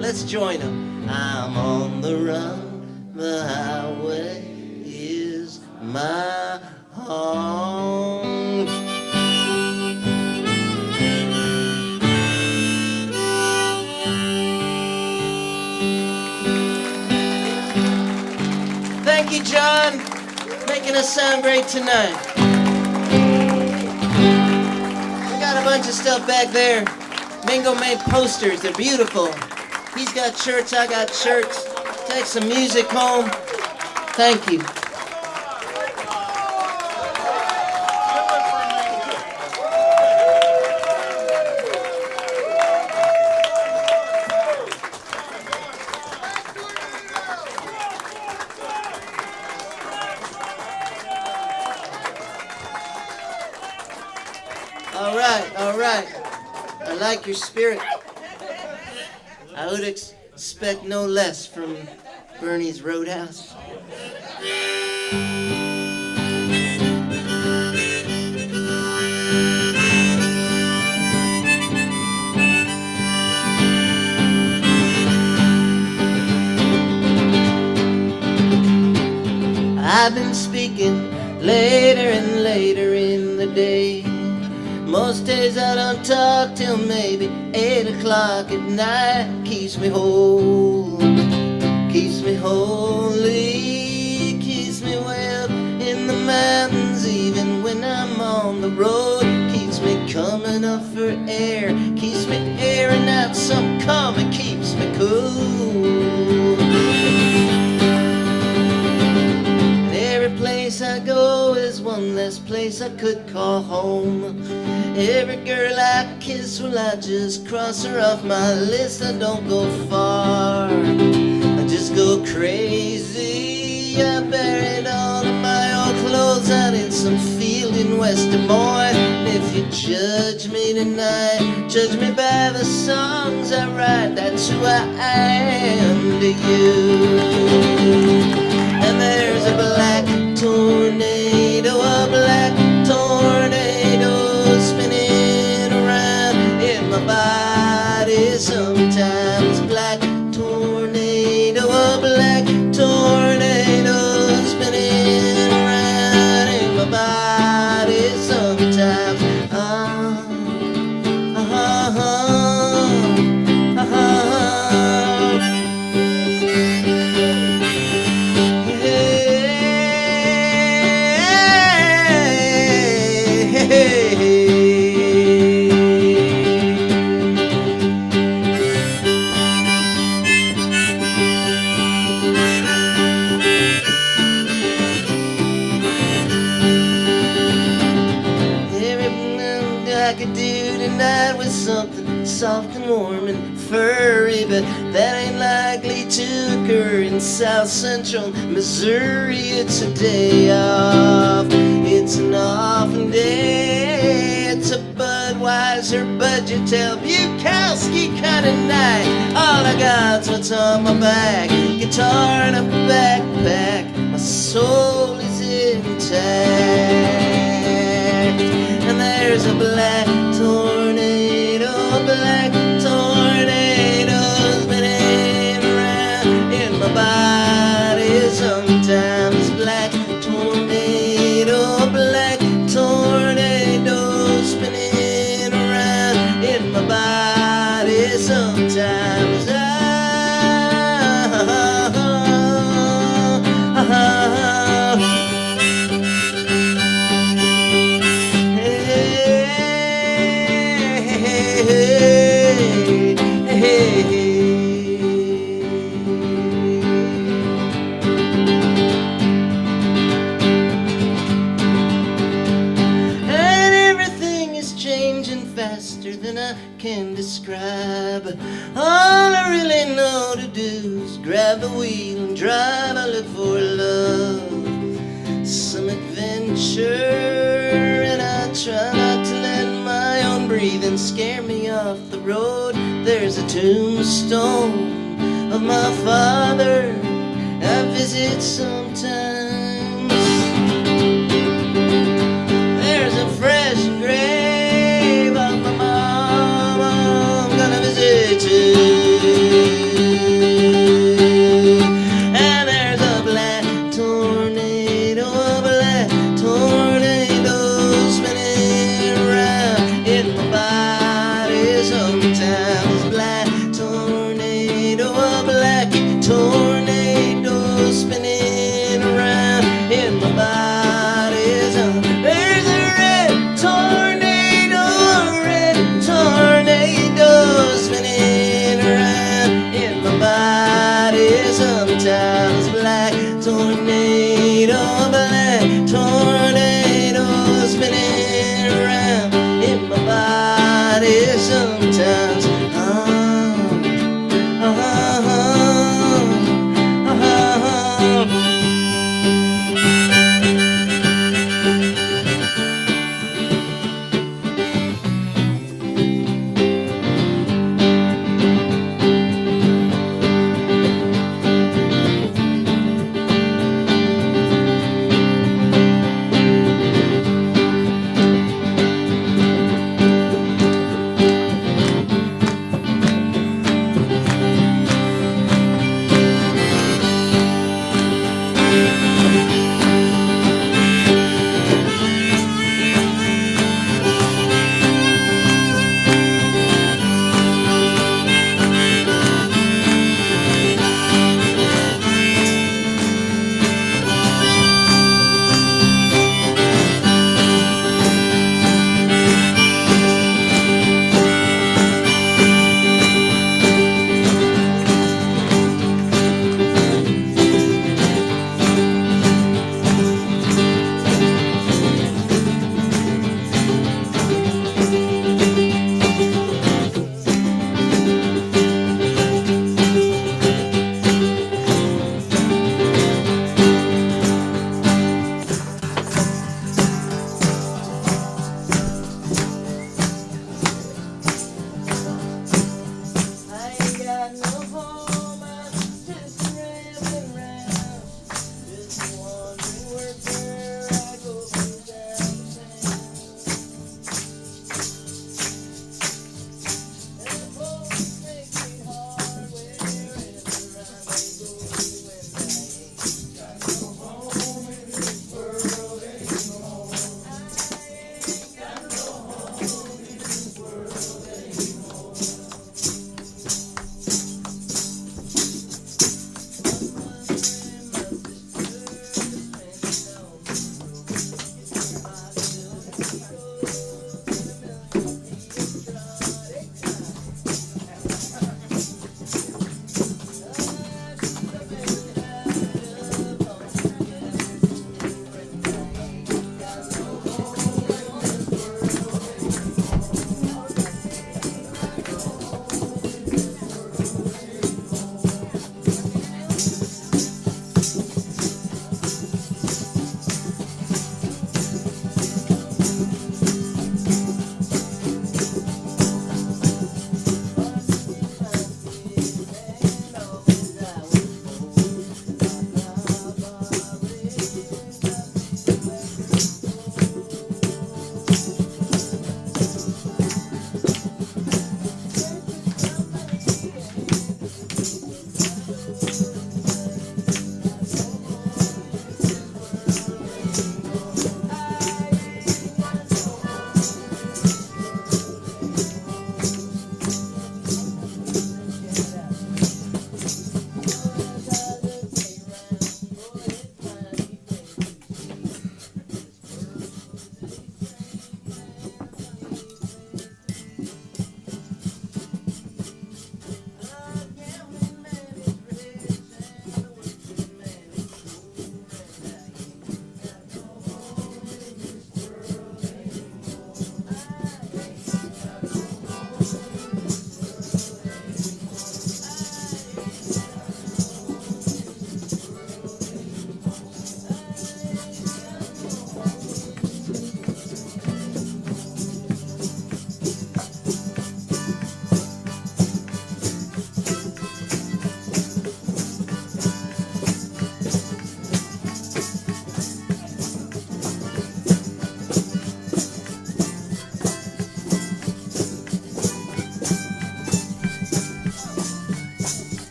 let's join them. I'm on the run, the highway is my home. Thank you, John, making us sound great tonight. We got a bunch of stuff back there. Mingo made posters, they're beautiful. He's got shirts, I got shirts. Take some music home. Thank you. All right. I like your spirit. I would expect no less from Bernie's Roadhouse. I've been speaking later and later in the day. Most days I don't talk till maybe 8 o'clock at night. Keeps me whole, keeps me holy, keeps me way up in the mountains even when I'm on the road. Keeps me coming up for air, keeps me airing out some calm, it keeps me cool. And every place I go is one less place I could call home. Every girl I kiss, well, I just cross her off my list. I don't go far, I just go crazy. I buried all of my old clothes out in some field in West Des Moines. And if you judge me tonight, judge me by the songs I write. That's who I am to you. And there's a black tornado, a black tornado spinning around in my body sometimes. Black tornado, a black tornado spinning around in my body sometimes. night with something soft and warm and furry, but that ain't likely to occur in South Central Missouri. It's a day off, it's an often day. It's a Budweiser, Budgetel, Bukowski kind of night. All I got's what's on my back, guitar and a backpack. My soul is intact, and there's a black tornado, black tornado spinning around in my body. Sometimes black tornado, black tornado spinning around in my body. Sometimes than I can describe. All I really know to do is grab the wheel and drive. I look for love, some adventure, and I try not to let my own breathing scare me off the road. There's a tombstone of my father I visit sometimes. There's a fresh grave of my mama I'm gonna visit too. And there's a black tornado spinning around in my body. Sometimes black tornado spinning around in my body. There's a red tornado spinning around in my body. Sometimes black tornado spinning around in my body. Sometimes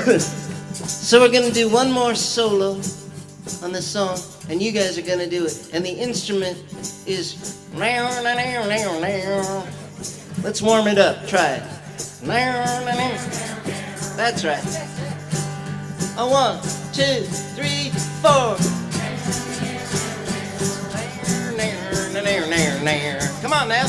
So we're gonna do one more solo on this song, and you guys are gonna do it. And the instrument is. Let's warm it up. Try it. That's right. 1, 2, 3, 4. Come on now.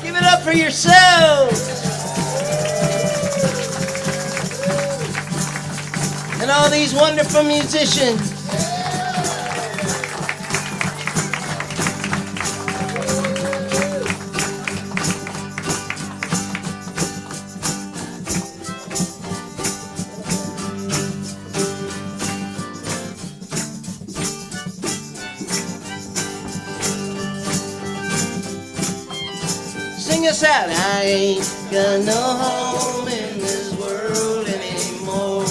Give it up for yourselves. And all these wonderful musicians. Sing us out. I ain't got no home in this world anymore.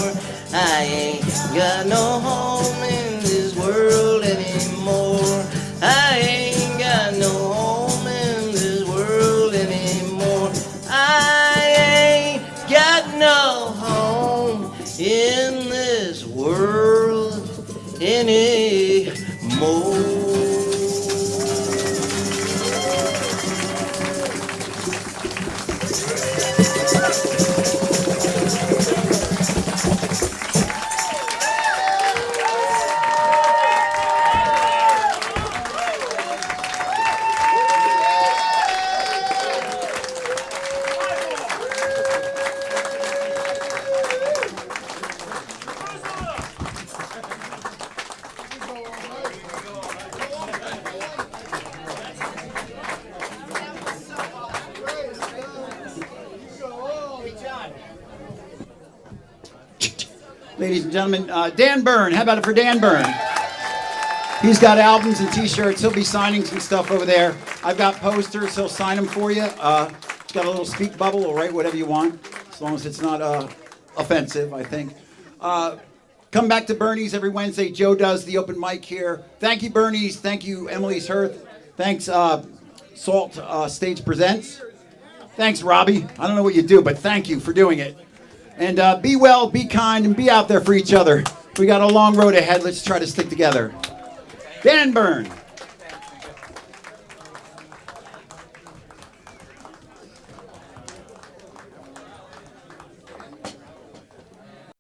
I ain't got no home in this world anymore. I ain't got no home in this world anymore. I ain't got no home in this world anymore. Ladies and gentlemen, Dan Bern. How about it for Dan Bern? He's got albums and T-shirts. He'll be signing some stuff over there. I've got posters. He'll sign them for you. It's got a little speak bubble. He'll write whatever you want, as long as it's not offensive, I think. Come back to Bernie's every Wednesday. Joe does the open mic here. Thank you, Bernie's. Thank you, Emily's Hearth. Thanks, Salt Stage Presents. Thanks, Robbie. I don't know what you do, but thank you for doing it. And be well, be kind, and be out there for each other. We got a long road ahead. Let's try to stick together. Dan Bern.